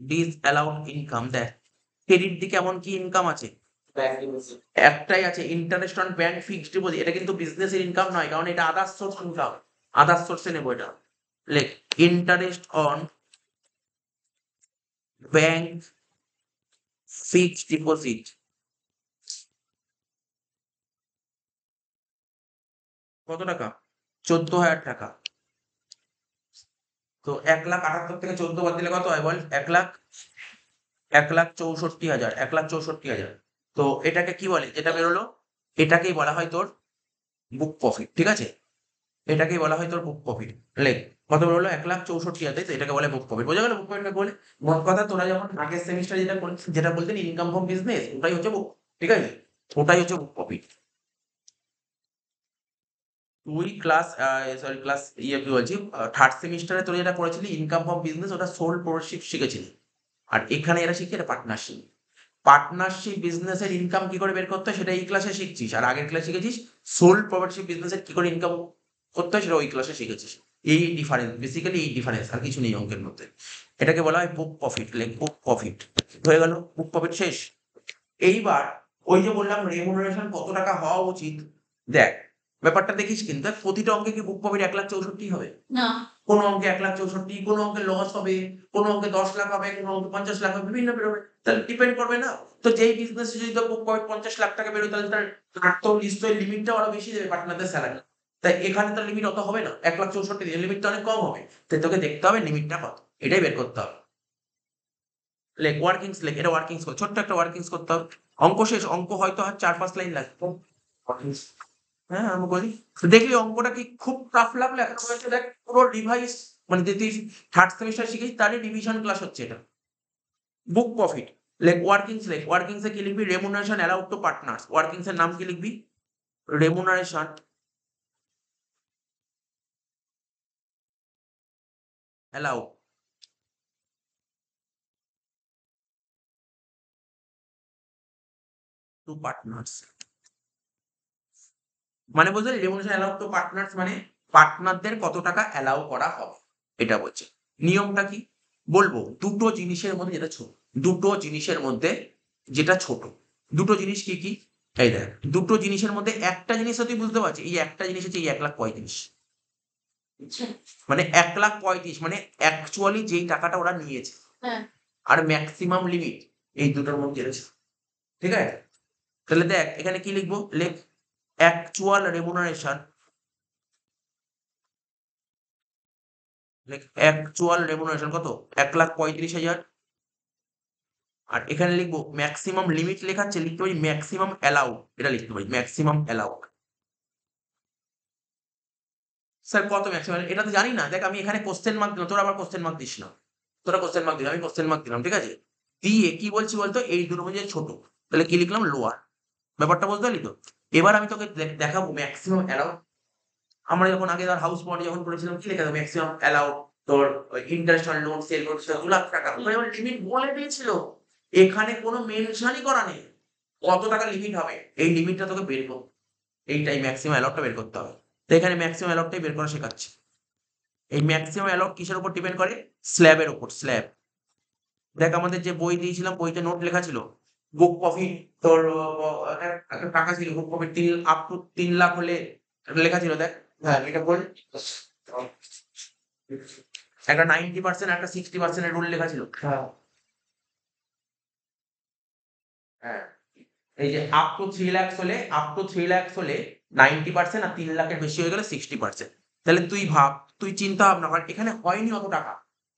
ডিসঅ্যালাউড ইনকাম। দেখ ক্রেডিট দিকে এমন কি ইনকাম আছে? একটাই আছে, interest on bank fixed deposit. এটা কিন্তু বিজনেসের ইনকাম নয়, কারণ এটা আদার্স সোর্স ইনকাম, আদার্স সোর্সে নেবো এটা। লেখ interest on bank fixed deposit, কত টাকা? ১৪,০০০ টাকা। তো ১,৭৮,০০০ থেকে ১৪ বাদ দিলে কত হয় বল? ১,৬৪,০০০, ১,৬৪,০০০। তো এটাকে কি বলে, যেটা বেরোলো, এটাকেই বলা হয় তোর বুক প্রফিট, ঠিক আছে? এটাকেই বলা হয় তোর বুক প্রফিট। লেখ কত বেরোলো? ১,৬৪,০০০, তাই তো? এটাকে বলে বুক প্রফিট। বোঝা গেল বুক প্রফিট কাকে বলে? মোট কথা, তোরা যেমন আগের সেমিস্টারে যেটা বলতেন ইনকাম ফ্রম বিজনেস, ওটাই হচ্ছে বুক, ঠিক আছে? ওটাই হচ্ছে বুক প্রফিট। তুই ক্লাস, সরি ক্লাস, কি বলছি, থার্ড সেমিস্টারে তোরা যেটা করেছিলি ইনকাম ফ্রম বিজনেস, ওটা সোল প্রোপ্রাইটারশিপ শিখেছিলি। আর এখানে এরা শিখছে এটা পার্টনারশিপ। পার্টনারশিপ বিজনেসের ইনকাম কি করে বের করতে হয় সেটা এই ক্লাসে শিখছিস, আর আগের ক্লাসে শিখেছিস সোল প্রোপ্রাইটারশিপ বিজনেসের কি করে ইনকাম করতে হয় সেটা ওই ক্লাসে শিখেছিস। এই ডিফারেন্স, বেসিক্যালি এই ডিফারেন্স, আর কিছু নেই অঙ্কের মধ্যে। এটাকে বলা হয় বুক প্রফিট। লেখ বুক প্রফিট। হয়ে গেল, বুক প্রফিট শেষ। এইবার ওই যে বললাম রেমুনারেশন কত টাকা হওয়া উচিত, দেখ ব্যাপারটা দেখিস, কিন্তু দেখ প্রতিটা অঙ্কে কি বুক প্রফিট ১,৬৪,০০০ হবে? না। কোন অঙ্কে ১,৬৪,০০০, কোন অঙ্কে লস হবে, কোন অঙ্কে ১০,০০,০০০ হবে, কোন অঙ্কে ৫০,০০,০০০ হবে, বিভিন্ন বেরোবে। তাহলে ডিপেন্ড করবে না? তো যেই বিজনেসে যদি তোর বুক প্রফিট ৫০,০০,০০০ টাকা বেরোয়, তাহলে তার তো নিশ্চয়ই লিমিটটাও আরো বেশি দেবে পার্টনারদের স্যালারি। তাই এখানে তার লিমিট অত হবে না, ১,৬৪,০০০, লিমিটটা অনেক কম হবে। তাই তোকে দেখতে হবে লিমিটটা কত, এটাই বের করতে হবে। লেখ ওয়ার্কিংস লেখ, এটা ওয়ার্কিংস কর, ছোট্ট একটা ওয়ার্কিংস করতে হবে। অঙ্ক শেষ, অঙ্ক হয়তো আর 4-5 লাইন লাগবে। হ্যাঁ আমি বলি, তো দেখলি অঙ্কটা কি খুব টাফ লাগলো? এখন পর্যন্ত দেখ পুরো রিভাইজ, মানে যে তুই থার্ড সেমিস্টার শিখেছিস তারই রিভিশন ক্লাস হচ্ছে এটা। বুক প্রফিট লেখ ওয়ার্কিংস লেখ, ওয়ার্কিংস এ কি লিখবি? Remuneration allowed to partners. Workings এর নাম কি লিখবি? রেমুনারেশন অ্যালাউড টু পার্টনার্স, মানে বলতে রেমুনারেশন অ্যালাউড টু পার্টনার্স মানে পার্টনারদের কত টাকা অ্যালাউ করা হবে এটা বলছে। নিয়মটা কি বলবো? দুটো জিনিসের মধ্যে যেটা ছোট, দুটো জিনিসের মধ্যে যেটা ছোট, দুটো জিনিস কি কি? এই দেখ, দুটো জিনিসের মধ্যে একটা জিনিস তুই বুঝতে পারছিস, এই একটা জিনিস হচ্ছে এই 1,35,000, আচ্ছা। মানে 1,35,000 মানে অ্যাকচুয়ালি যেই টাকাটা ওরা নিয়েছে, হ্যাঁ। আর ম্যাক্সিমাম লিমিট এই দুটোর মধ্যে রয়েছে। ঠিক আছে, তাহলে দেখ এখানে কি লিখবো? লেখ অ্যাকচুয়াল রেমুনারেশন, লেখ অ্যাকচুয়াল রেমুনারেশন কত? 1,35,000। আর এখানে লিখবো ম্যাক্সিমাম লিমিট, লেখাচ্ছে লিখতে পারি ম্যাক্সিমাম অ্যালাউড, এটা লিখতে পারি ম্যাক্সিমাম অ্যালাউড। স্যার কত ম্যাক্সিমাম? এটা তো জানি না। দেখ আমি এখানে কোশ্চেন মার্ক দিলাম, তোরা আবার কোশ্চেন মার্ক দিস না। তোরা কোশ্চেন মার্ক দিলাম, আমি কোশ্চেন মার্ক দিলাম, ঠিক আছে? দিয়ে কি বলছি বলতো? এই দুটোর মধ্যে ছোট, তাহলে কি লিখলাম? লোয়ার। ব্যাপারটা বুঝতে পারলি তো? এবার আমি তোকে দেখাবো ম্যাক্সিমাম অ্যালাউড। আমরা যখন আগে ধর হাউস বন্ড যখন করেছিলাম কি লেখা? ম্যাক্সিমাম অ্যালাউড তোর ইন্টারন্যাশনাল লোন সেল করতে 2,00,000 টাকা, ওখানে আমার লিমিট বলে দিয়েছিল। এখানে কোনো মেনশনই করা নেই কত টাকা লিমিট হবে। এই লিমিটটা তোকে বের করতে, এইটাই ম্যাক্সিমাম অ্যালাউডটা বের করতে হবে। তো এখানে ম্যাক্সিমাম অ্যালাউডটাই বের করা শেখাচ্ছে। এই ম্যাক্সিমাম অ্যালাউড কিসের উপর ডিপেন্ড করে? স্ল্যাবের উপর, স্ল্যাব। দেখ আমাদের যে বই দিয়েছিলাম, বইতে নোট লেখা ছিল বুক প্রফিট তোর একটা টাকা ছিল, বুক প্রফিট 3 আপ টু 3,00,000 হলে লেখা ছিল। দেখ, হ্যাঁ এটা বল, একটা 90% একটা 60% এর রুল লেখা ছিল। হ্যাঁ, এই যে আপ টু 3,00,000 হলে, আপ টু 3,00,000 হলে 90% আর 3,00,000 এর বেশি হয়ে গেলে 60%। তাহলে তুই ভাব, তুই চিন্তা ভাবনা কর, এখানে হয়নি অত টাকা।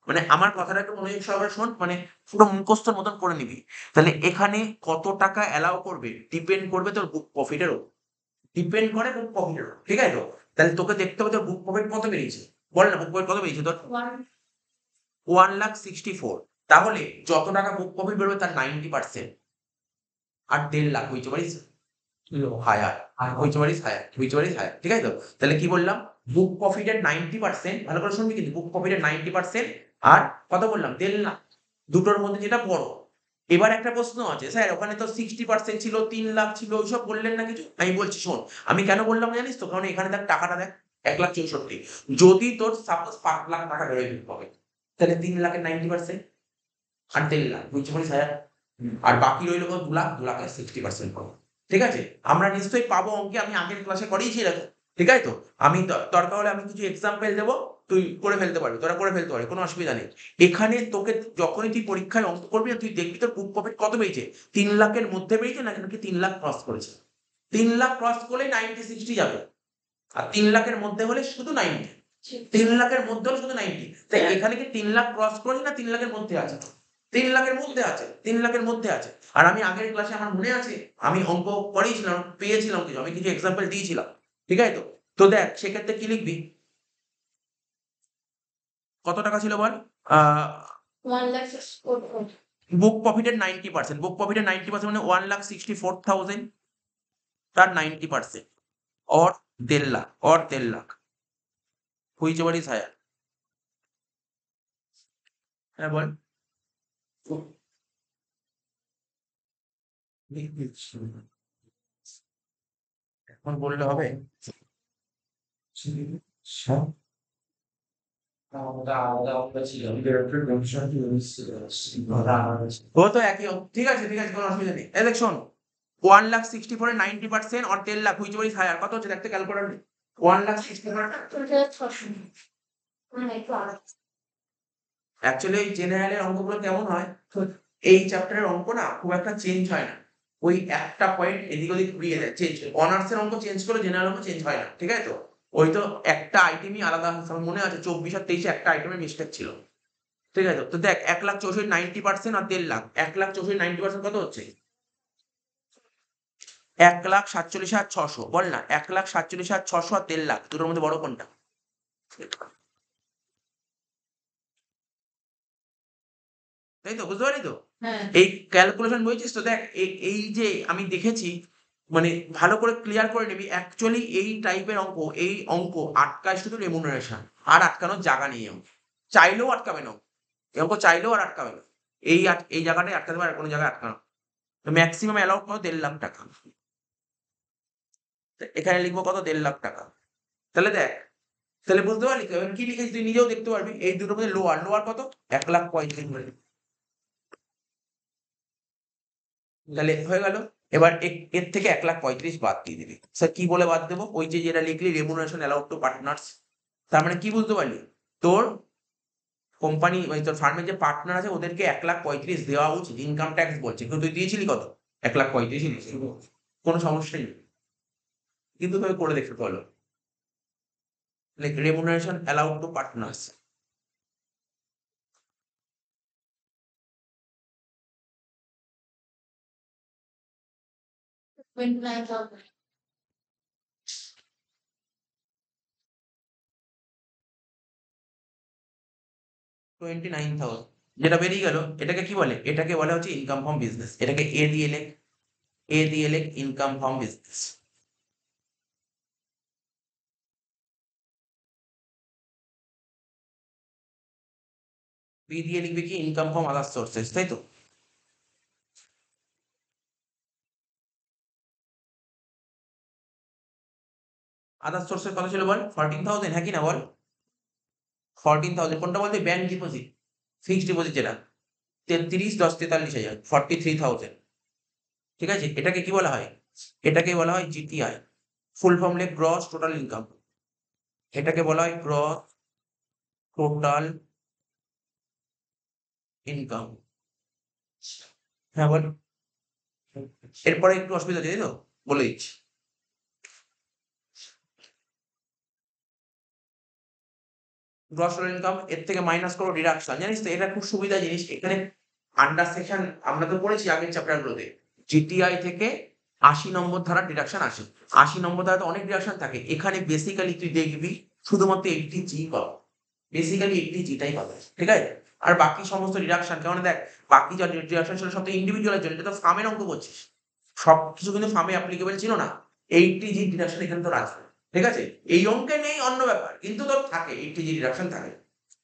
মানে আমার কথাটা একটু মনোযোগ সহকারে শোন, মানে পুরো মুখস্থর মতন করে নিবি। তাহলে এখানে কত টাকা অ্যালাউ করবে ডিপেন্ড করবে তোর বুক প্রফিটের উপর, ডিপেন্ড করে বুক প্রফিটের উপর, ঠিক আছে তো? তাহলে তোকে দেখতে হবে তোর বুক প্রফিট কত বেরিয়েছে। বল না বুক প্রফিট কত বেরিয়েছে তোর? 1,64,000। তাহলে যত টাকা বুক প্রফিট বেরোবে তার 90% আর 1,50,000 হইতে পারিস হায়ার, হইতে পারিস হায়ার, হইতে পারিস হায়ার, ঠিক আছে তো? তাহলে কি বললাম? বুক প্রফিটের 90%, ভালো করে শুনবি কিন্তু, বুক প্রফিটের 90% আর কত বললাম? 1,50,000, দুটোর মধ্যে যেটা বড়। এবার একটা প্রশ্ন আছে, স্যার ওখানে তো 60% ছিল, 3,00,000 ছিল, ওইসব বললেন না কিছু। আমি বলছি শোন, আমি কেন বললাম জানিস তো? কারণ এখানে দেখ টাকাটা দেখ, 1,64,000। যদি তোর সাপোজ 5,00,000 টাকা বেরোয় বুক প্রফিট, তাহলে 3,00,000 এর 90% আর 1,50,000 বুঝতে পারিস হাজার। আর বাকি রইল কত? 2,00,000, 2,00,000 এর 60% পাবো। ঠিক আছে, আমরা নিশ্চয়ই পাবো অঙ্কে, আমি আগের ক্লাসে করিয়েছি এরকম, ঠিক আছে তো? আমি দরকার হলে আমি কিছু এক্সাম্পল দেবো, তুই করে ফেলতে পারবি, তোরা করে ফেলতে পারবি, কোনো অসুবিধা নেই। এখানে তোকে যখনই তুই পরীক্ষায় অঙ্ক করবি না, তুই দেখবি তোর বুক প্রফিট কত বেরিয়েছে, 3,00,000 এর মধ্যে বেরিয়েছে নাকি 3,00,000 ক্রস করেছে। 3,00,000 ক্রস করলে 90-60 যাবে, আর 3,00,000 এর মধ্যে হলে শুধু 90, 3,00,000 এর মধ্যে হলে শুধু 90। তাই এখানে কি 3,00,000 ক্রস করেছে না 3,00,000 এর মধ্যে আছে? 3,00,000 এর মধ্যে আছে, 3,00,000 এর মধ্যে আছে। আর আমি আগের ক্লাসে আমার মনে আছে, আমি অঙ্ক করিয়েছিলাম, পেয়েছিলাম কিছু, আমি কিছু এক্সাম্পল দিয়েছিলাম, ঠিক আছে তো? তো দেখ সেক্ষেত্রে কি লিখবি? কত টাকা ছিল বল? বুক প্রফিটের 90%, বুক প্রফিটের 90% মানে 1,64,000 তার 90%, or 1,50,000, or 1,50,000, whichever is higher. হ্যাঁ বল। এখন বললে হবে? ও তো একই ঠিক আছে, ঠিক আছে, কোনো অসুবিধা নেই। এই দেখ শোন, 1,64,000 এর 90% or 1,50,000 whichever is higher, কত হচ্ছে দেখতে ক্যালকুলেটর? 1,64,000। অ্যাকচুয়ালি এই জেনারেলের অঙ্কগুলো কেমন হয়, তো এই চ্যাপ্টারের অঙ্ক না খুব একটা চেঞ্জ হয় না, ওই একটা পয়েন্ট এদিক ওদিক ঘুরিয়ে দেয়, চেঞ্জ। অনার্সের অঙ্ক চেঞ্জ করে জেনারেল অঙ্ক চেঞ্জ হয় না, ঠিক আছে তো? ওই তো একটা আইটেমই আলাদা, আমার মনে আছে 24 আর 23 একটা আইটেমের মিস্টেক ছিল, ঠিক আছে? তো দেখ 1,64,000 90% আর 1,50,000 1,64,000 90% কত হচ্ছে? 1,47,600 বল না 1,47,600 আর 1,50,000 দুটোর মধ্যে বড় কোনটা? তাই তো? বুঝতে পারলি তো? হ্যাঁ। এই ক্যালকুলেশন বুঝেছিস তো? দেখ এই যে আমি দেখেছি মানে ভালো করে ক্লিয়ার করে নিবি। অ্যাকচুয়ালি এই টাইপের অঙ্ক, এই অঙ্ক আটকায় শুধু রেমুনারেশন। আর আটকানোর জায়গা নেই এও। চাইলেও আটকাবে না ও। এই অঙ্ক চাইলেও আর আটকাবে না। এই জায়গাটায় আটকাতে পারে, আর কোনো জায়গায় আটকানো। তো ম্যাক্সিমাম অ্যালাউড কত? 1,50,000 টাকা। তো এখানে লিখবো কত? 1,50,000 টাকা। তাহলে দেখ, তাহলে বুঝতে পারলি তো? এবার কি লিখেছি তুই নিজেও দেখতে পারবি। এই দুটোর মধ্যে লোয়ার কত? 1,35,000 তাহলে হয়ে গেল। এবার এর থেকে 1,35,000 বাদ দিয়ে দিবি। স্যার কি বলে বাদ দেবো? ওই যে যেটা লিখলি রেমুনারেশন অ্যালাউড টু পার্টনার্স। তার মানে কি বুঝতে পারলি? তোর কোম্পানি মানে তোর ফার্মের যে পার্টনার আছে ওদেরকে 1,35,000 দেওয়া উচিত। ইনকাম ট্যাক্স বলছে। কিন্তু তুই দিয়েছিলি কত? 1,35,000 কোনো সমস্যাই নেই। কিন্তু তোকে করে দেখতে হলো। Like remuneration allowed to partners. 29,000. 29,000 যেটা বেরিয়ে গেল এটাকে কি বলে? এটাকে বলা হচ্ছে ইনকাম ফ্রম বিজনেস। এটাকে এ দিয়ে লেখ ইনকাম ফ্রম বিজনেস। বি দিয়ে লিখবি কি? ইনকাম ফ্রম আদার সোর্সেস, তাই তো? আদার সোর্সের কত ছিল বল? 14,000, হ্যাঁ কি না বল? 14,000 কোনটা বলতে? ব্যাংক ডিপোজিট, ফিক্সড ডিপোজিট যেটা 33 10 43,000 43,000। ঠিক আছে? এটাকে কি বলা হয়? এটাকে বলা হয় জিটিআই। ফুল ফর্ম লেখ গ্রস টোটাল ইনকাম। এটাকে বলা হয় গ্রস টোটাল ইনকাম। হ্যাঁ বল। এরপরে একটু অসুবিধা আছে, তাই তো? বলে দিচ্ছি। গ্রস টোটাল ইনকাম এর থেকে মাইনাস করো ডিডাকশন। জানিস তো এটা খুব সুবিধা জিনিস। এখানে আন্ডার সেকশন আমরা তো পড়েছি আগের চ্যাপ্টারগুলোতে। জিটিআই থেকে ৮০ নম্বর ধারা ডিডাকশন আসে। ৮০ নম্বর ধারাতে অনেক ডিডাকশন থাকে। এখানে বেসিক্যালি তুই দেখবি শুধুমাত্র 80G পাবো। বেসিক্যালি 80Gটাই পাবে। ঠিক আছে? আর বাকি সমস্ত ডিডাকশন কেমন দেখ, বাকি যা ডিডাকশন ছিল সব তো ইন্ডিভিজুয়ালের জন্য। এটা তো ফার্মের অঙ্ক করছিস। সবকিছু কিন্তু ফার্মে অ্যাপ্লিকেবল ছিল না। 80G ডিডাকশন এখানে তোর আসবে। ঠিক আছে? এই অঙ্কে নেই অন্য ব্যাপার। কিন্তু তোর থাকে 80G ডিডাকশন থাকে।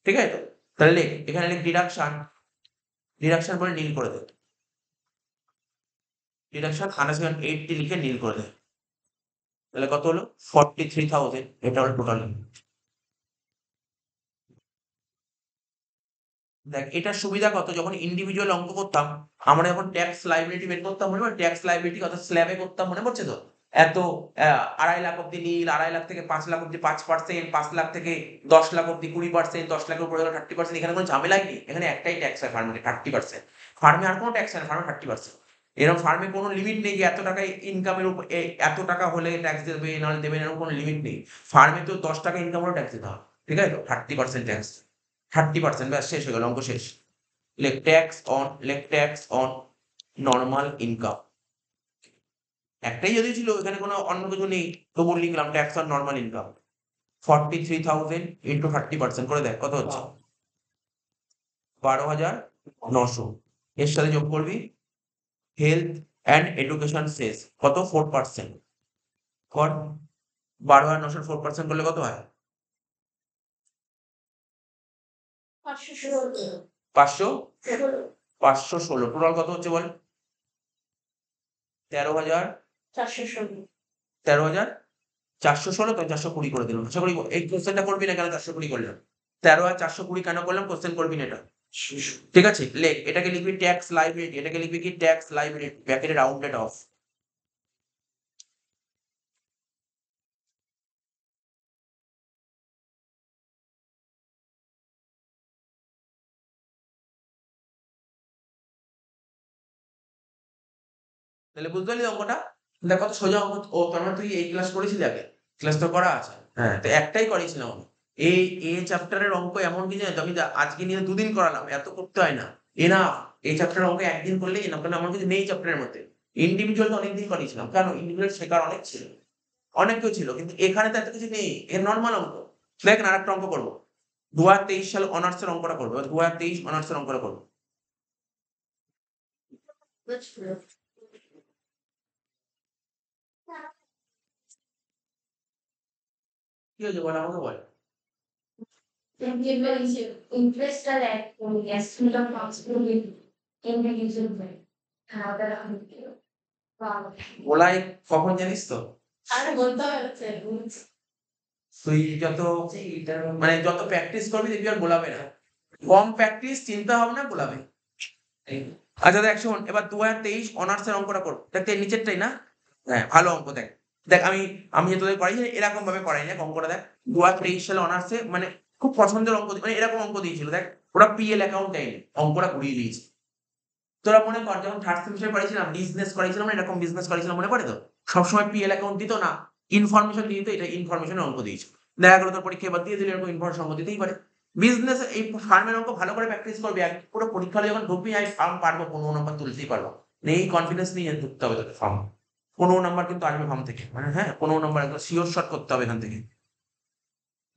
ঠিক আছে তো? তাহলে লেখ এখানে লেখ ডিডাকশন, ডিডাকশন বলে নীল করে দে। ডিডাকশন 180 লিখে নীল করে দে। তাহলে কত হলো? 43,000। এটা হলো টোটাল। দেখ এটার সুবিধা কত? যখন ইন্ডিভিজুয়াল অঙ্ক করতাম আমরা যখন ট্যাক্স লাইবিলিটি বের করতাম, মনে পড়ে? ট্যাক্স লাইবিলিটি কত স্ল্যাবে করতাম, মনে পড়ছে তো? এত 2.5 লাখ অব্দি নীল, 2.5 লাখ থেকে 5 লাখ অব্দি 5%, 5 লাখ থেকে 10 লাখ অব্দি 20%, 10 লাখের উপরে হলো 30%। এখানে কোনো ঝামেলাই নেই। এখানে একটাই ট্যাক্স হয় ফার্মে, 30%। ফার্মে আর কোনো ট্যাক্স হয় না, ফার্মে 30%। এরকম ফার্মে কোনো লিমিট নেই যে এত টাকা ইনকামের উপর এত টাকা হলে ট্যাক্স দেবে নাহলে দেবে না, এরকম কোনো লিমিট নেই। ফার্মে তো 10 টাকা ইনকাম হলেও ট্যাক্স দিতে হবে। ঠিক আছে তো? 30% ট্যাক্স। 30% ব্যাস শেষ হয়ে গেল, অঙ্ক শেষ। লেখ ট্যাক্স অন নরমাল ইনকাম। একটাই যদি ছিল, এখানে কোনো অন্য কিছু নেই, তবু লিখলাম tax on normal income. 43,000 into 30% করে দেখ কত হচ্ছে? 12,900। এর সাথে যোগ করবি হেলথ অ্যান্ড এডুকেশন সেস কত? 4%। কর। 12,900 4% করলে কত হয়? 516. 500 516। টোটাল কত হচ্ছে বল? 13,000 416. 13,416। তো 420 করে দিলাম। আশা করি এই কোশ্চেনটা করবি না কেন? 420 করলাম। 13,420 কেন করলাম? কোশ্চেন করবি না এটা। ঠিক আছে? লেখ এটাকে লিখবি ট্যাক্স লাইবিলিটি। এটাকে লিখবি কি? ট্যাক্স লাইবিলিটি ব্র্যাকেটে রাউন্ডেড অফ। তাহলে বুঝতে পারলি অঙ্কটা? দেখ কত সোজা অঙ্ক। ও তার মানে তুই এই ক্লাস করেছিলি আগে? ক্লাস তো করা আছে। হ্যাঁ, তো একটাই করিয়েছিলাম আমি। এই এ চ্যাপ্টারের অঙ্ক এমন কিছু না, আমি আজকে নিয়ে 2 দিন করালাম, এত করতে হয় না, এনাফ। এই চ্যাপ্টারের অঙ্ক একদিন করলেই এনাফ, কারণ এমন কিছু নেই চ্যাপ্টারের মধ্যে। ইন্ডিভিজুয়াল তো অনেকদিন করিয়েছিলাম, কেন ইন্ডিভিজুয়াল শেখার অনেক ছিল, অনেক কিছু ছিল, কিন্তু এখানে তো এত কিছু নেই, এর নর্মাল অঙ্ক। দেখেন আরেকটা অঙ্ক করবো, 2023 সাল অনার্সের অঙ্কটা করবো, 2023 অনার্সের অঙ্কটা করবো। কি হয়েছে বল, আমাকে বল। Interest আর এক estimate of possibility individual way. বলাই কখন জানিস তো, আরে বলতে হবে তুই যত মানে যত প্র্যাকটিস করবি দেখবি আর গোলাবে না, কম প্র্যাকটিস চিন্তা ভাবনা গোলাবে। আচ্ছা দেখ শোন, এবার 2023 অনার্সের অঙ্কটা করবো, দেখ এর নিচেরটাই না, হ্যাঁ ভালো অঙ্ক। দেখ দেখ আমি যে তোদের করাই এরকম ভাবে করাই না, অঙ্কটা দেখ 2023 সালে অনার্সে মানে খুব পছন্দের অঙ্ক, মানে এরকম অঙ্ক দিয়েছিল। দেখ ওরা পিএল অ্যাকাউন্ট দেয়নি, অঙ্কটা ঘুরিয়ে দিয়েছে। তোরা মনে কর যখন থার্ড সেমিস্টার পড়েছিলাম বিজনেস করেছিলাম, এরকম বিজনেস করেছিলাম, মনে পড়ে তো? সবসময় পিএল অ্যাকাউন্ট দিত না, ইনফরমেশন দিয়ে দিত, এটা ইনফরমেশনের অঙ্ক দিয়েছে। দেখা গেলো তোর পরীক্ষা এবার দিয়ে দিলে এরকম ইনফরমেশন অঙ্ক দিতেই পারে। বিজনেস এই ফার্মের অঙ্ক ভালো করে প্র্যাকটিস করবি, এক পুরো পরীক্ষা হলে যখন ঢুকবি আমি ফার্ম পারবো, 15 নম্বর তুলতেই পারবো, এই কনফিডেন্স নিয়ে ঢুকতে হবে তোকে ফার্ম। 15 নম্বর কিন্তু আসবে ফার্ম থেকে, মানে হ্যাঁ 15 নম্বর একদম শিওর শট করতে হবে এখান থেকে।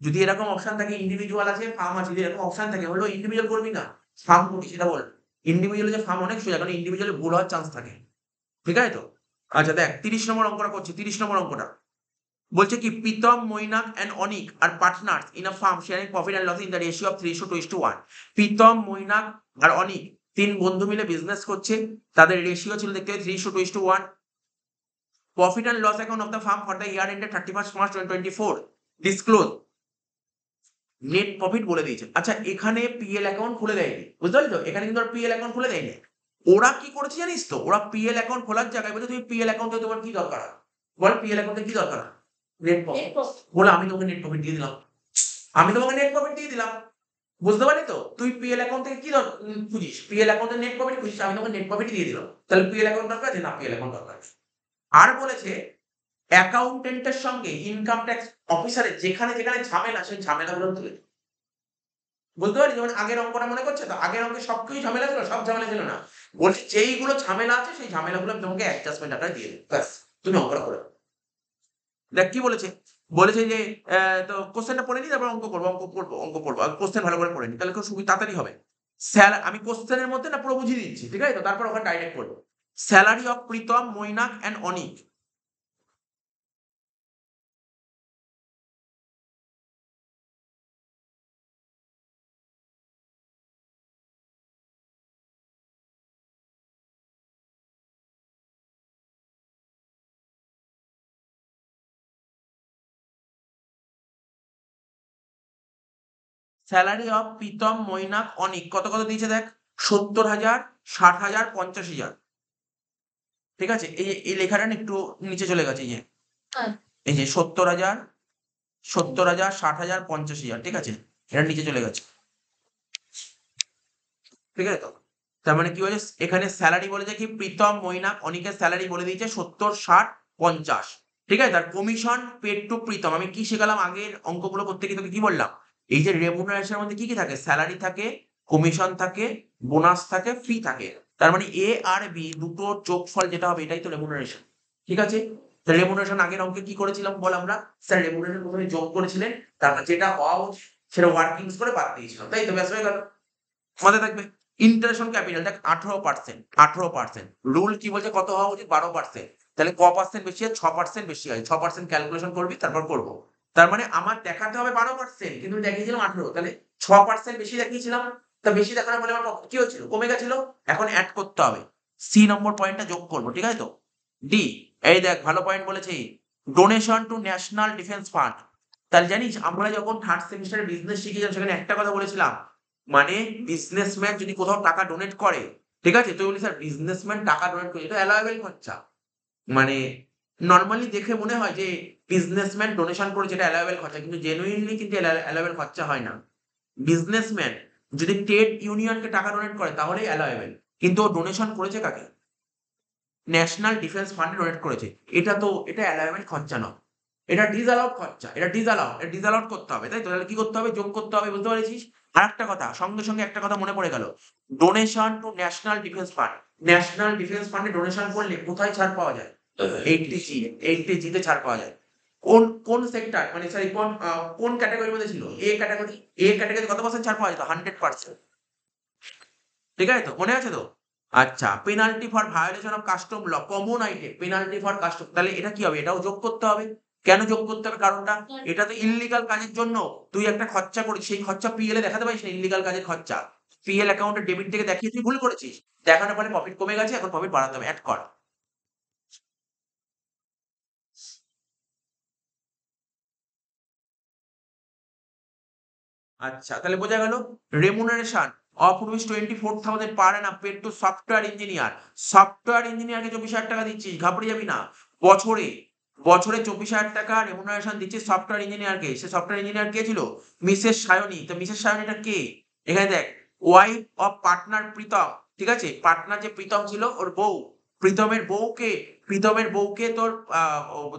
যদি এরকম অপশন থাকে ইন্ডিভিজুয়াল আছে ফার্ম আছে, যদি এরকম অপশন থাকে হলো ইন্ডিভিজুয়াল করবি না ফার্ম করবি, সেটা বল। ইন্ডিভিজুয়াল যে ফার্ম অনেক সোজা, কারণ ইন্ডিভিজুয়ালে ভুল হওয়ার চান্স থাকে, ঠিক আছে তো? আচ্ছা দেখ 30 নম্বর অঙ্কটা করছি, 30 নম্বর অঙ্কটা বলছে কি, প্রীতম, মৈনাক এন্ড অনিক আর partners in a firm sharing profit and loss in the ratio of 3:2:1। Pritam, Mainak আর অনিক 3 বন্ধু মিলে বিজনেস করছে, তাদের রেশিও ছিল দেখতে 3:2:1। Profit and loss account of the firm for the year ended 31st March 2024 disclose. Net profit বলে দিয়েছে। আচ্ছা এখানে পিএল অ্যাকাউন্ট খুলে দেয়নি, বুঝতে পারলি তো? এখানে কিন্তু পিএল অ্যাকাউন্ট খুলে দেয়নি। ওরা কি করেছে জানিস তো, ওরা পিএল অ্যাকাউন্ট খোলার জায়গায় বলছে তুমি পিএল অ্যাকাউন্টে তোমার কি দরকার, বল পিএল অ্যাকাউন্টে কি দরকার? Net profit. বলে আমি তোমাকে নেট প্রফিট দিয়ে দিলাম, আমি তোমাকে নেট প্রফিট দিয়ে দিলাম, বুঝতে পারলি তো? তুই পিএল অ্যাকাউন্ট থেকে কি খুঁজিস, পিএল অ্যাকাউন্টে নেট প্রফিট খুঁজিস, আমি তোমাকে নেট প্রফিট দিয়ে দিলাম, তাহলে পিএল অ্যাকাউন্ট দরকার আছে না? পিএল অ্যাকাউন্ট দরকার। আর বলেছে অ্যাকাউন্টেন্টের সঙ্গে ইনকাম ট্যাক্স অফিসারের যেখানে যেখানে ঝামেলা, সেই ঝামেলাগুলো তুলে। বুঝতে পারি, যেমন আগের অঙ্কটা মনে করছে তো, আগের অঙ্কে সবকিছু ঝামেলা ছিল, সব ঝামেলা ছিল না, বলছি যেইগুলো ঝামেলা আছে সেই ঝামেলাগুলো আমি তোমাকে অ্যাডজাস্টমেন্ট আকারে দিয়ে দেবো, ব্যাস তুমি অঙ্কটা করে দাও। দেখ কি বলেছে, বলেছে যে তো কোশ্চেনটা পড়ে নি, তারপর অঙ্ক করবো আর কোশ্চেন ভালো করে পড়ে নি, তাহলে খুব সুবিধা তাড়াতাড়ি হবে। আমি কোশ্চেনের মধ্যে না পুরো বুঝিয়ে দিচ্ছি, ঠিক আছে তো? তারপর ওখানে ডাইরেক্ট করবো। Salary of Pritam, Mainak and Anik. Salary of Pritam, Mainak, Anik কত কত দিয়েছে দেখ, 70,000, 60,000, 50,000। ঠিক আছে, এই লেখাটা না একটু নিচে চলে গেছে, এই যে 70,000, 70,000, 60,000, 50,000, ঠিক আছে, এটা নিচে চলে গেছে, ঠিক আছে তো? তার মানে কি বলে, এখানে স্যালারি বলেছে কি, প্রীতম, মৈনাক, অনিকের স্যালারি বলে দিয়েছে 70, 60, 50, ঠিক আছে। তার কমিশন পেড টু প্রীতম। আমি কি শেখালাম আগের অঙ্কগুলো করতে গিয়ে তোকে কি বললাম, এই যে রেমুনারেশনের মধ্যে কি কি থাকে, স্যালারি থাকে, কমিশন থাকে, বোনাস থাকে, ফি থাকে। তার মানে এ আর বি দুটো যোগফল যেটা হবে এটাই তো রেমুনারেশন, ঠিক আছে? রেমুনারেশন আগের অঙ্কে কি করেছিলাম বল আমরা, স্যার রেমুনারেশন প্রথমে যোগ করেছিলেন, তারপর যেটা হওয়া উচিত সেটা ওয়ার্কিংস করে বাদ দিয়েছিলাম, তাই তো? ব্যাস হয়ে গেল। মাথায় থাকবে। ইন্টারেস্ট অন ক্যাপিটাল দেখ 18%, 18%। রুল কি বলছে, কত হওয়া উচিত? 12%। তাহলে ক পার্সেন্ট বেশি আছে? 6% বেশি আছে, 6% ক্যালকুলেশন করবি তারপর করবো। তার মানে আমার দেখাতে হবে 12%, কিন্তু আমি দেখিয়েছিলাম 18, তাহলে 6% বেশি দেখিয়েছিলাম। তা বেশি দেখানোর ফলে আমার কি হচ্ছিল, কমে গেছিল, এখন অ্যাড করতে হবে, সি নম্বর পয়েন্টটা যোগ করবো, ঠিক আছে তো? ডি, এই দেখ ভালো পয়েন্ট বলেছি, donation to national defence fund. তাহলে জানিস আমরা যখন থার্ড সেমিস্টারে বিজনেস শিখেছিলাম সেখানে একটা কথা বলেছিলাম, মানে বিজনেসম্যান যদি কোথাও টাকা ডোনেট করে, ঠিক আছে, তুই বলি স্যার বিজনেসম্যান টাকা ডোনেট করে, এটা অ্যালাওয়েবল খরচা। মানে নরমালি দেখে মনে হয় যে বিজনেসম্যান ডোনেশন করেছে এটা অ্যালাওয়েবল খরচা, কিন্তু জেনুইনলি কিন্তু অ্যালাওয়েবল খরচা হয় না। বিজনেসম্যান যদি ট্রেড ইউনিয়নকে টাকা ডোনেট করে তাহলেই অ্যালাওয়েবল, কিন্তু ও ডোনেশন করেছে কাকে? ন্যাশনাল ডিফেন্স ফান্ডে ডোনেট করেছে, এটা অ্যালাওয়েবল খরচা নয়। এটা ডিসঅ্যালাউড খরচা, এটা ডিসঅ্যালাউড করতে হবে, তাই তো? তাহলে কি করতে হবে? যোগ করতে হবে, বুঝতে পেরেছিস? আরেকটা কথা, সঙ্গে সঙ্গে একটা কথা মনে পড়ে গেল, donation to national defence fund. National defence ফান্ডে ডোনেশন করলে কোথায় ছাড় পাওয়া যায়? 80G তে ছাড় পাওয়া যায়। কোন সেক্টর, মানে সরি, কোন ক্যাটাগরির মধ্যে ছিল? এ ক্যাটাগরি কত পার্সেন্ট ছাড় পাওয়া যেত? 100%। ঠিক আছে তো? মনে আছে তো? আচ্ছা, penalty for violation of custom law, common item, penalty for custom, তাহলে এটা কি হবে? এটাও যোগ করতে হবে। কেন যোগ করতে হবে? কারণটা, এটা তো ইল্লিগাল কাজের জন্য তুই একটা খরচা করেছিস, সেই খরচা পিএল এ দেখাতে পারিস না, ইল্লিগাল কাজের খরচা। পিএল অ্যাকাউন্টে ডেবিট থেকে দেখিয়ে তুই ভুল করেছিস, দেখানোর ফলে প্রফিট কমে গেছে, এখন প্রফিট বাড়াতে হবে, অ্যাড কর। আচ্ছা, তাহলে বোঝা গেল। Remuneration of rupees 24,000 per annum paid to software engineer. Software ইঞ্জিনিয়ারকে 24,000 টাকা দিচ্ছিস, ঘাবড়ে যাবি না। বছরে বছরে 24,000 টাকা রেমুনারেশন দিচ্ছিস সফটওয়্যার ইঞ্জিনিয়ারকে। সে সফটওয়্যার ইঞ্জিনিয়ার কে ছিল? মিসেস সায়নী। তো মিসেস সায়নীটা কে? এখানে দেখ, ওয়াইফ অফ পার্টনার প্রীতম। ঠিক আছে, পার্টনার যে প্রীতম ছিল ওর বউ। প্রীতমের বউকে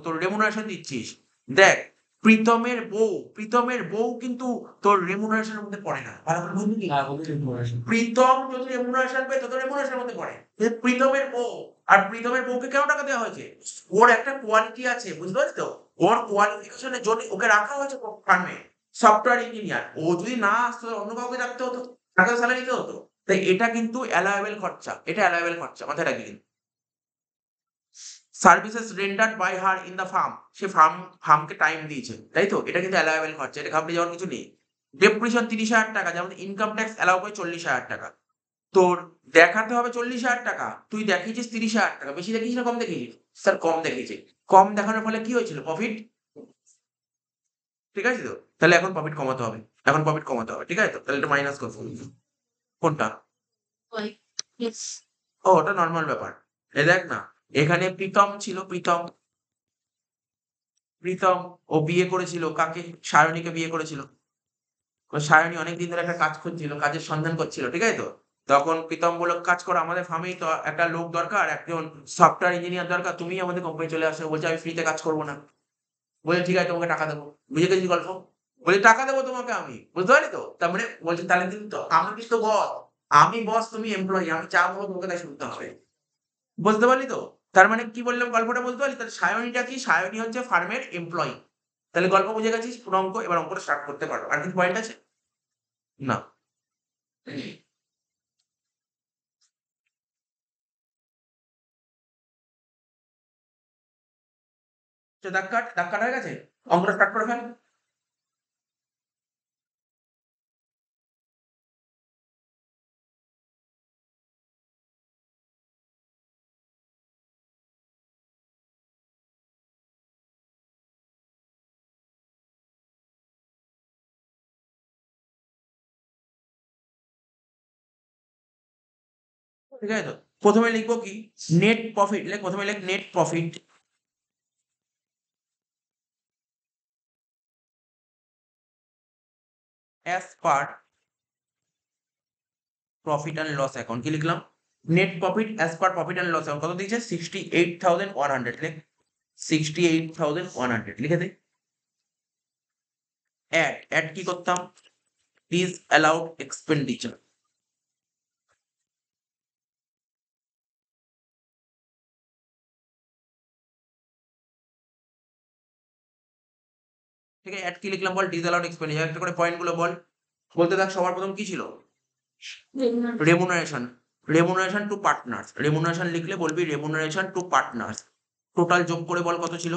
তোর রেমুনারেশন দিচ্ছিস। দেখ, প্রীতমের বউ কিন্তু তোর রেমুনারেশনের মধ্যে পড়ে না, ভালো করে বুঝলি কি? প্রীতম যদি রেমুনারেশন পেত তো রেমুনারেশনের মধ্যে পড়ে। কিন্তু প্রীতমের বউ, আর প্রীতমের বউকে কেন টাকা দেওয়া হয়েছে? ওর একটা কোয়ালিটি আছে, বুঝতে পারছিস তো? ওর কোয়ালিফিকেশনের জন্য ওকে রাখা হয়েছে ফার্মে, সফটওয়্যার ইঞ্জিনিয়ার। ও যদি না আসতো, অন্য কাউকে রাখতে হতো, টাকা স্যালারি দিতে হতো। তাই এটা কিন্তু অ্যালাওয়েবল খরচা, এটা অ্যালাওয়েবল খরচা, মাথায় রাখবি। Services rendered by her in the firm, সে ফার্মকে টাইম দিয়েছে, তাই তো? এটা কিন্তু অ্যালাওয়েবল খরচা, এটা ঘাবড়ে যাওয়ার কিছু নেই। ডেপ্রিসিয়েশন 30,000 টাকা, যেমন ইনকাম ট্যাক্স অ্যালাউ করে 40,000 টাকা। তোর দেখাতে হবে 40,000 টাকা, তুই দেখিয়েছিস 30,000 টাকা, বেশি দেখিয়েছিস না কম দেখিয়েছিস? স্যার কম দেখিয়েছে। কম দেখানোর ফলে কি হয়েছিল? প্রফিট। ঠিক আছে তো? তাহলে এখন প্রফিট কমাতে হবে, ঠিক আছে তো? তাহলে এটা মাইনাস করতে হবে। কোনটা? ও, ওটা নর্মাল ব্যাপার। এ দেখ না, এখানে প্রীতম ছিল, প্রীতম ও বিয়ে করেছিল কাকে? সায়নীকে বিয়ে করেছিল। সায়নী অনেকদিন ধরে একটা কাজ খুঁজছিল, কাজের সন্ধান করছিল, ঠিক আছে তো? তখন প্রীতম বলল, কাজ করো, আমাদের ফার্মেই তো একটা লোক দরকার, একজন সফটওয়্যার ইঞ্জিনিয়ার দরকার, তুমি আমাদের কোম্পানি চলে আসো। বলছে আমি ফ্রিতে কাজ করবো না। বলছে ঠিক আছে, তোমাকে টাকা দেবো। বুঝে গেছি গল্প? বলে টাকা দেবো তোমাকে আমি, বুঝতে পারলি তো? তার মানে বলছে তাহলে কিন্তু আমি কিন্তু বস, আমি বস, তুমি এমপ্লয়ি, আমি যা বলবো তোমাকে তাই শুনতে হবে। বুঝতে পারলি তো? তার মানে কি বললাম, গল্পটা বুঝতে পারলি? তাহলে সায়নীটা কি? সায়নী হচ্ছে ফার্মের এমপ্লয়ি। তাহলে গল্প বুঝে গেছিস, পুরো অঙ্ক। এবার অঙ্কটা স্টার্ট করতে পারো। আর কিছু পয়েন্ট আছে? না। দাগ কাট হয়ে গেছে, অঙ্কটা স্টার্ট করে ফেল। ঠিক আছে তো? প্রথমে লিখবো কি? Net profit. প্রথমে লেখ net profit as per profit and loss account. কি লিখলাম? Net profit as per profit and loss account কত দিয়েছে? 68,100। লেখ 68,100, লিখে দে। অ্যাড কি করতাম? Please allowed expenditure. ঠিক আছে, অ্যাড কি লিখলাম বল? ডিসঅ্যালাউড এক্সপেন্ডিচার। একটা করে পয়েন্ট গুলো বল, বলতে থাক। সবার প্রথম কি ছিল? Remuneration. Remuneration two partners, remuneration লিখলে বলবি রেমুনারেশন টু পার্টনার্স। টোটাল যোগ করে বল কত ছিল?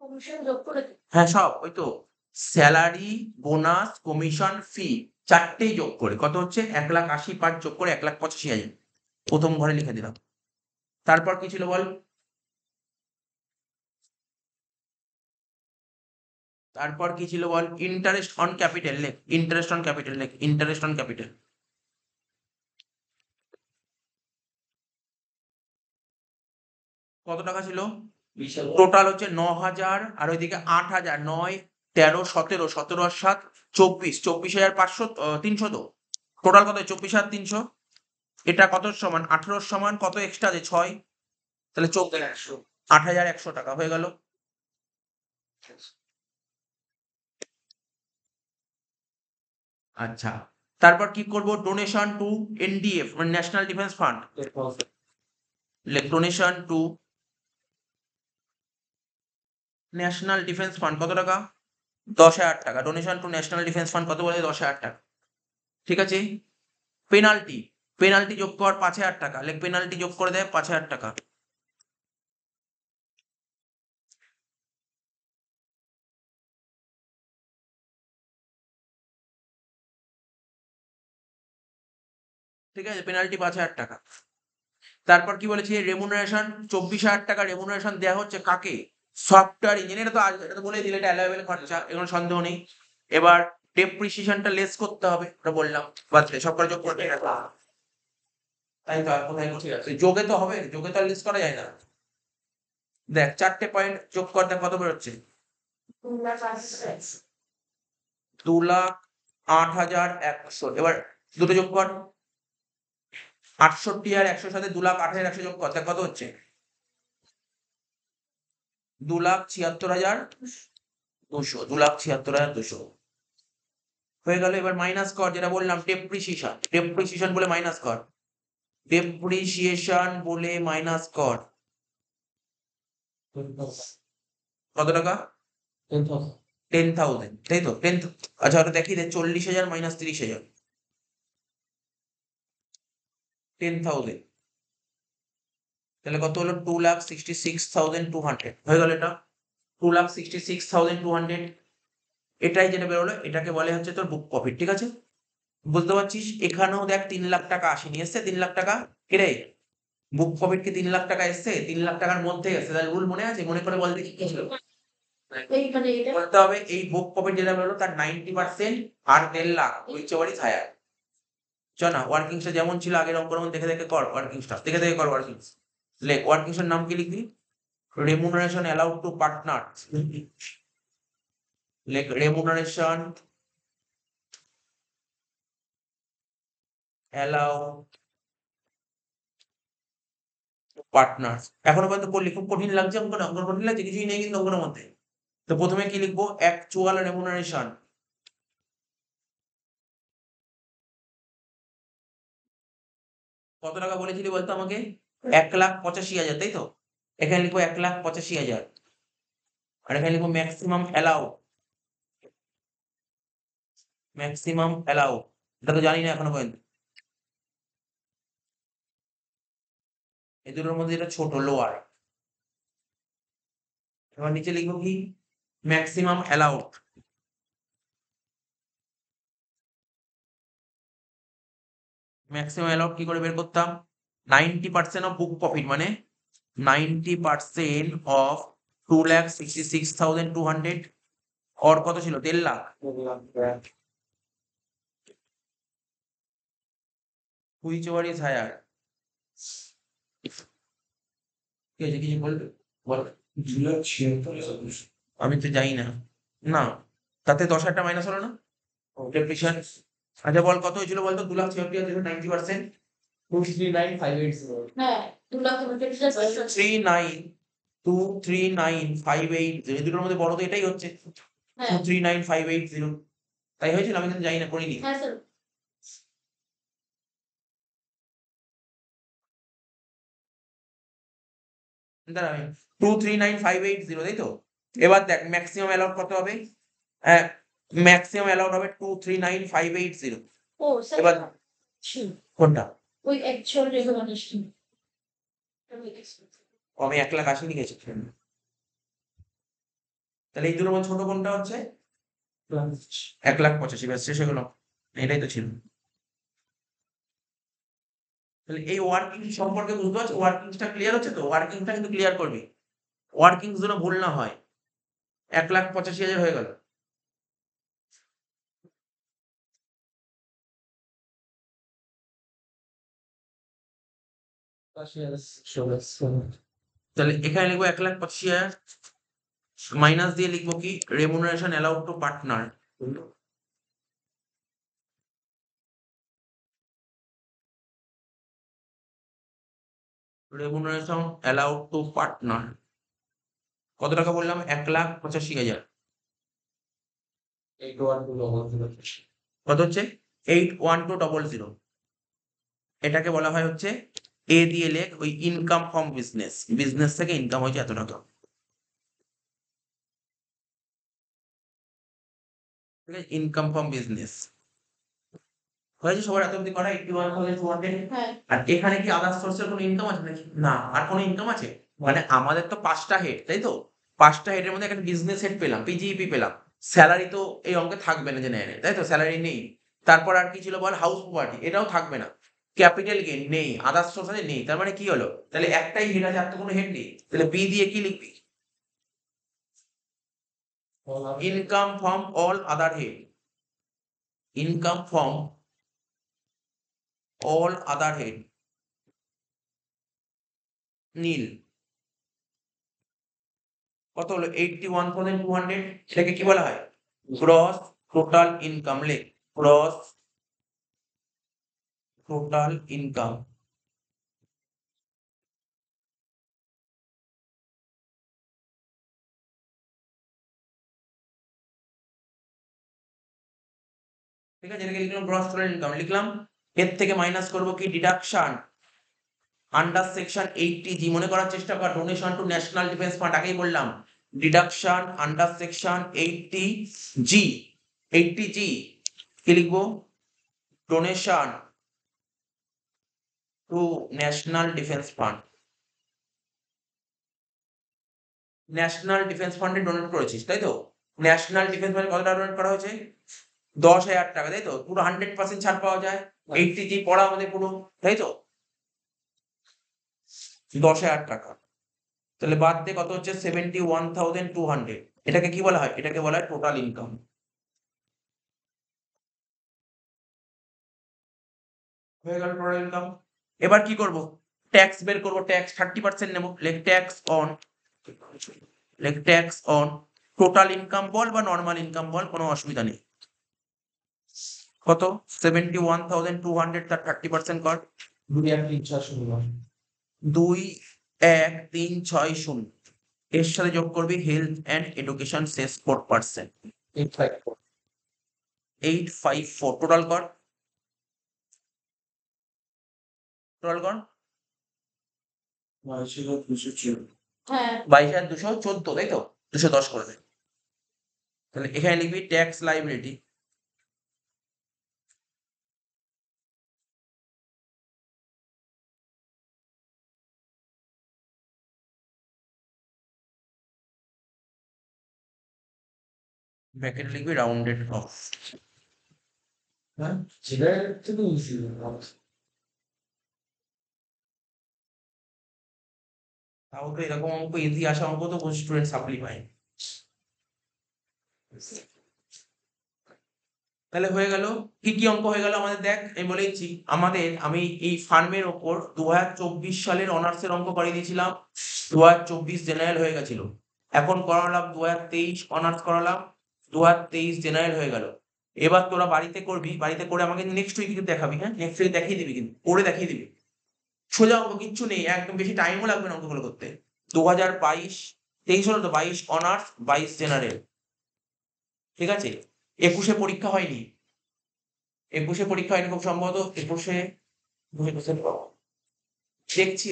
কমিশন যোগ করে হ্যাঁ, সব ওই তো, স্যালারি, বোনাস, কমিশন, ফি, চারটেই যোগ করে কত হচ্ছে? 1,80,000, 5 যোগ করে 1,85,000 প্রথম ঘরে লিখে দিলাম। তারপর কি ছিল বল? তারপর কি ছিল বল? Interest on capital. লেখ ইন্টারেস্ট অন ক্যাপিটাল, লেখ ইন্টারেস্ট অন ক্যাপিটাল। কত টাকা ছিল? টোটাল হচ্ছে 9,000, আর ওইদিকে 8,000, 9, 13, 17, 17 আর 7, 24, 24,500, 300 তো। টোটাল কত? 24,300। এটা কত সমান 18 সমান কত এক্সট্রা আছে 6 তাহলে 8100 টাকা হয়ে গেল। আচ্ছা, তারপর কি করব? ডোনেশন টু এনডিএফ মানে national defence fund. Donation to national defence fund কত টাকা? 10,000 টাকা। Donation to national defence fund কত বলে? 10,000 টাকা। ঠিক আছে। পেনাল্টি, পেনাল্টি যোগ কর 5,000 টাকা। পেনাল্টি যোগ করে দেয় 5,000 টাকা। ঠিক আছে, পেনাল্টি 5,000 টাকা। তারপর কি বলেছি? রেমুনারেশন 24,000 টাকা রেমুনারেশন দেওয়া হচ্ছে কাকে? Software engineer. তো এটা তো বলে দিলে এটা অ্যালাউয়েবল খরচা, এর কোনো সন্দেহ নেই। এবার ডেপ্রিসিয়েশনটা লেস করতে হবে, ওটা বললাম। বাদ দে, সব করে যোগ করতে তাই তো। আর কোথায় ঠিক আছে? যোগে তো হবে, যোগে তো আর লেস করা যায় না। দেখ 4টে পয়েন্ট যোগ কর, দেখ কত বেরোচ্ছে? 2,08,100। এবার দুটো যোগ কর, 68 আর 100 সাথে 2,08,100 যোগ কর, দেখ কত হচ্ছে? 2,76,200। 2,76,200 হয়ে গেল। এবার মাইনাস কর, যেটা বললাম ডেপ্রিসিয়েশন। ডেপ্রিসিয়েশন বলে মাইনাস কর, ডেপ্রিসিয়েশন বলে মাইনাস কর। কত টাকা? 10,000, তাই তো? 10। আচ্ছা, ওটা দেখিয়ে দে। 40,000 মাইনাস 30,000, 10,000। তাহলে কত হলো? 2,66,200 হয়ে গেল। এটা 2,66,200। এটাই যেটা বেরোলো, এটাকে বলে হচ্ছে তোর বুক প্রফিট। ঠিক আছে, বুঝতে পারছিস? এখানেও দেখ 3 লাখ টাকা আসেনি, এসছে 3 লাখ টাকা। কিরে, বুক প্রফিট কি 3 লাখ টাকা এসছে? 3 লাখ টাকার মধ্যে এসছে। তাহলে রুল মনে আছে? মনে করে বল দেখি কি ছিল? বলতে হবে এই বুক প্রফিট যেটা বেরোলো তার 90% আর 1.5 lakh whichever is higher. চ না, ওয়ার্কিংসটা যেমন ছিল আগের অঙ্কের মধ্যে দেখে দেখে কর। ওয়ার্কিংসটা দেখে দেখে কর। ওয়ার্কিংস লেখ। ওয়ার্কিংসের নাম কি লিখবি? Remuneration allowed to partner. লেখ রেমুনারেশন অ্যালাউ পার্টনার। এখনো পর্যন্ত পড়লি? খুব কঠিন লাগছে অঙ্ক? না, অঙ্ক কঠিন লাগছে? কিছুই নেই কিন্তু অঙ্কের মধ্যে। তো প্রথমে কি লিখবো? Actual remuneration. কত টাকা বলেছিলি বলতো আমাকে? 1,85,000, তাই তো? এখানে লিখবো 1,85,000। আর এখানে লিখবো ম্যাক্সিমাম অ্যালাউ। ম্যাক্সিমাম অ্যালাউ, এটা তো জানি না এখনো পর্যন্ত। এই দুটোর মধ্যে এটা ছোট, লোয়ার। এবার নিচে লিখবো কি? Maximum allowed. ম্যাক্সিমাম অ্যালাউড কি করে বের করতাম? 90% অফ বুক প্রফিট, মানে 90% অফ 2,66,200 অর কত ছিল? 1.5 lakh. Whichever is higher? কি হয়েছে? কিছু বলবে? বল। আমি তো জানি না। না, তাতে 10,000 টাকা মাইনাস হলো না? ডেপ্রিসিয়েশন। আচ্ছা বল, কত হয়েছিল বলতো? 2,76,000, 90%। 239,580। হ্যাঁ, 2,39,580। 239,580। এই দুটোর মধ্যে বড় তো এটাই হচ্ছে। হ্যাঁ 239,580 তাই হয়েছিল? আমি কিন্তু জানি না, করিনি। হ্যাঁ স্যার। দাঁড়া, আমি 239,580, তাই তো? এবার দেখ ম্যাক্সিমাম অ্যালাউড কত হবে? ম্যাক্সিমাম অ্যালাউড হবে 239,580। ও স্যার, এবার কোনটা? ওই অ্যাকচুয়াল রেগুলারেশন। আমি 1,80,000 লিখেছি। তাহলে এই দুটোর মধ্যে ছোট কোনটা হচ্ছে? 1,85,000। ব্যাস, শেষ হয়ে গেল। এটাই তো ছিল। তাহলে এই ওয়ার্কিং সম্পর্কে বুঝতে পারছো? ওয়ার্কিংসটা ক্লিয়ার হচ্ছে তো? ওয়ার্কিংটা কিন্তু ক্লিয়ার করবি, ওয়ার্কিংস যেন ভুল না হয়। 1,85,000 হয়ে গেল। তাহলে এখানে লিখবো 1,85,000 মাইনাস দিয়ে লিখবো কি? Remuneration allowed to partner. Remuneration allowed to partner কত টাকা বললাম? 1,85,000। কত হচ্ছে? 81200। এটাকে বলা হয় হচ্ছে এ দিয়ে লেখ ওই ইনকাম ফ্রম বিজনেস, বিজনেস থেকে ইনকাম হয়েছে এত টাকা। ঠিক আছে, ইনকাম ফ্রম বিজনেস হয়েছে সবার এত অব্দি করা 81,200। হ্যাঁ। আর এখানে কি আদার সোর্সের কোনো ইনকাম আছে নাকি? না। আর কোনো ইনকাম আছে? মানে আমাদের তো 5টা হেড, তাই তো? 5টা হেডের মধ্যে একটা বিজনেস হেড পেলাম, পিজিইপি পেলাম। স্যালারি তো এই অঙ্কে থাকবে না জেনে, তাই তো? স্যালারি নেই। তারপর আর কি ছিল বল? হাউস প্রপার্টি, এটাও থাকবে না। ক্যাপিটাল গেইন নেই, আদার সোর্স আছে নেই। তার মানে কি হলো? তাহলে একটাই হেড আছে, আর তো কোনো হেড নেই। তাহলে বি দিয়ে কি লিখবি? Income from all other head. Income from all other head nil. কত হলো? 81,200। এটাকে কি বলা হয়? Gross total income. লেখ গ্রস টোটাল ইনকাম। ঠিক আছে, এটাকে লিখলাম গ্রস টোটাল ইনকাম। লিখলাম, এর থেকে মাইনাস করব কি? Deduction under section 80G। মনে করার চেষ্টা কর, donation to national defence fund, আগেই বললাম। Deduction under section 80G। 80G কি লিখবো? Donation to national defence fund. National defence ফান্ডে ডোনেট করেছিস, তাই তো? ন্যাশনাল ডিফেন্স ফান্ডে কত টাকা ডোনেট করা হয়েছে? 10,000 টাকা, তাই তো? পুরো 100% ছাড় পাওয়া যায়। 80G পড়া আমাদের পুরো, তাই তো? 10,000 টাকা। তাহলে বাদ দিয়ে কত হচ্ছে? 71,200। এটাকে কি বলা হয়? এটাকে বলা হয় টোটাল ইনকাম। হয়ে গেল টোটাল ইনকাম। এবার কি করব? ট্যাক্স বের করব। ট্যাক্স 30% নেব। লেখ ট্যাক্স অন, লেখ ট্যাক্স অন টোটাল ইনকাম বল বা নরমাল ইনকাম বল, কোনো অসুবিধা নেই। কত? 71,200, তার 30% কর। 2,1,360। এর সাথে যোগ করবি health and education cess 4%। 854। Total কর, টোটাল কর। হ্যাঁ। 22,214, তাই তো? 210 করে দে। তাহলে এখানে লিখবি ট্যাক্স লাইবিলিটি। ব্র্যাকেট লিখবি রাউন্ডেড অফ। তাও তো এরকম অঙ্ক, ইজি আসা অঙ্ক তো কোন স্টুডেন্ট সাপ্লি পায়। তাহলে হয়ে গেল। কি কি অঙ্ক হয়ে গেল আমাদের? দেখ, আমি বলে দিচ্ছি। আমি এই ফার্মের ওপর 2024 সালের অনার্সের অঙ্ক করিয়ে দিয়েছিলাম। 2024 জেনারেল হয়ে গেছিল। এখন করালাম 2023 অনার্স করালাম। 2023 জেনারেল হয়ে গেল। এবার তোরা বাড়িতে করবি, বাড়িতে করে আমাকে নেক্সট উইক কিন্তু দেখাবি। হ্যাঁ, নেক্সট উইক দেখিয়ে দিবি, কিন্তু করে দেখিয়ে দিবি। সোজা অঙ্ক, কিচ্ছু নেই, একদম বেশি টাইমও লাগবে না অঙ্কগুলো করতে। 23 হলো তো, 22 অনার্স, 22 জেনারেল। ঠিক আছে, 21-এ পরীক্ষা হয়নি। 21-এ পরীক্ষা হয়নি খুব সম্ভবত। 21-এ দেখছি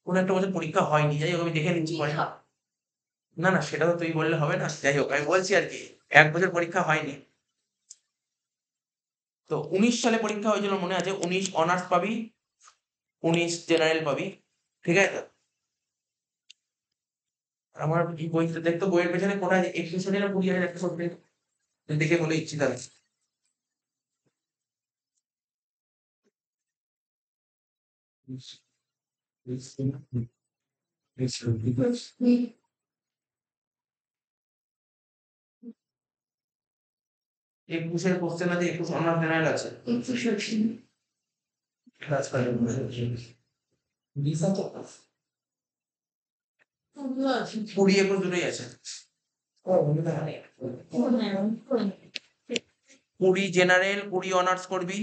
কোন একটা বছর পরীক্ষা হয়নি। যাই হোক, আমি দেখে নিচ্ছি পরে। না না, সেটা তো তুই বললে হবে না। যাই হোক, আমি বলছি আর কি, 1 বছর পরীক্ষা হয়নি। তো 19 সালে পরীক্ষা হয়েছিল, মনে আছে? 19 অনার্স পাবি, 19 জেনারেল পাবি। ঠিক আছে তো? আর আমার এই বইটা দেখতো, বইয়ের পেছনে কোথায় 21,000 না 20,000 একটা সত্যি দেখে বলে ইচ্ছি তাহলে। হুম। 21-এর কোশ্চেন আছে, 21 অনার্স জেনারেল আছে। 20-21 দুটোই আছে। 20 জেনারেল, 20 অনার্স করবি।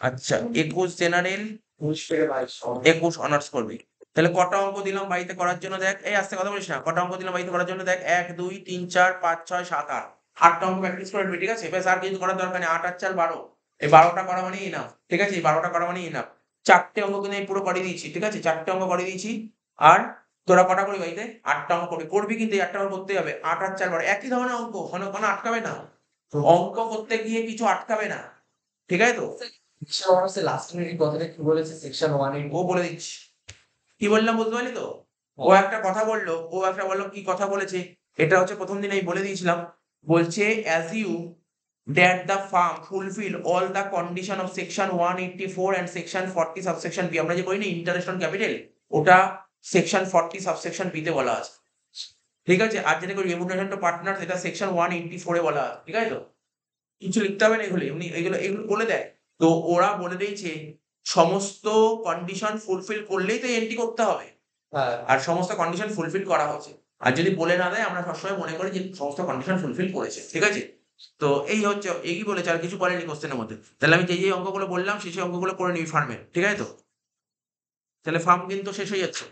আচ্ছা, 21 জেনারেল, 21 অনার্স করবি। তাহলে কটা অঙ্ক দিলাম বাড়িতে করার জন্য দেখ, এই আস্তে কথা বলিস না, কটা অঙ্ক দিলাম বাড়িতে করার জন্য দেখ, 1 2 3 4 5 6 7 8, 8টা অঙ্ক প্র্যাকটিস করে নিবি, ঠিক আছে? ব্যাস, আর কিছু করার দরকার নেই। 8 আর 4 12, এই 12টা করা মানেই ইনাফ, ঠিক আছে? এই 12টা করা মানেই ইনাফ। 4টে অঙ্ক কিন্তু আমি পুরো করিয়ে দিয়েছি, ঠিক আছে? 4টে অঙ্ক করিয়ে দিয়েছি। আর তোরা কটা করবি বাড়িতে? 8টা অঙ্ক করবি কিন্তু এই 8টা অঙ্ক করতেই হবে। 8 আর 4 12 একই ধরনের অঙ্ক, কোনো আটকাবে না। অঙ্ক করতে গিয়ে কিছু আটকাবে না, ঠিক আছে তো? লাস্ট মিনিট কথাটা কি বলেছে সেকশন 1 ও বলে দিচ্ছি কি বললাম, বুঝতে পারলি তো? ও একটা কথা বললো, কি কথা বলেছে, এটা হচ্ছে প্রথম দিন আমি বলে দিয়েছিলাম। বলছে assume that the firm fulfill all the condition of section 184 and section 40 subsection B, আমরা যে করি না ইন্টারেস্ট অন ক্যাপিটাল, ওটা সেকশন 40 সাবসেকশন বি তে বলা আছে, ঠিক আছে? আর যেটা করি রেমুনারেশন টু পার্টনার, সেটা সেকশন 184 এ বলা আছে, ঠিক আছে তো? কিছু লিখতে হবে না, এগুলো এমনি এগুলো বলে দেয়। তো ওরা বলে দিয়েছে সমস্ত কন্ডিশন ফুলফিল করলেই তো এন্ট্রি করতে হবে, হ্যাঁ আর সমস্ত কন্ডিশন ফুলফিল করা হয়েছে। আর যদি বলে না দেয়, আমরা সবসময় মনে করি যে সমস্ত কন্ডিশন ফুলফিল করেছে, ঠিক আছে? তো এই হচ্ছে, এই বলেছে, আর কিছু বলেনি কোশ্চেনের মধ্যে। তাহলে আমি যে অঙ্কগুলো বললাম সেই অঙ্কগুলো করে নিবি ফার্মে, ঠিক আছে তো? তাহলে ফার্ম কিন্তু শেষ হয়ে যাচ্ছে।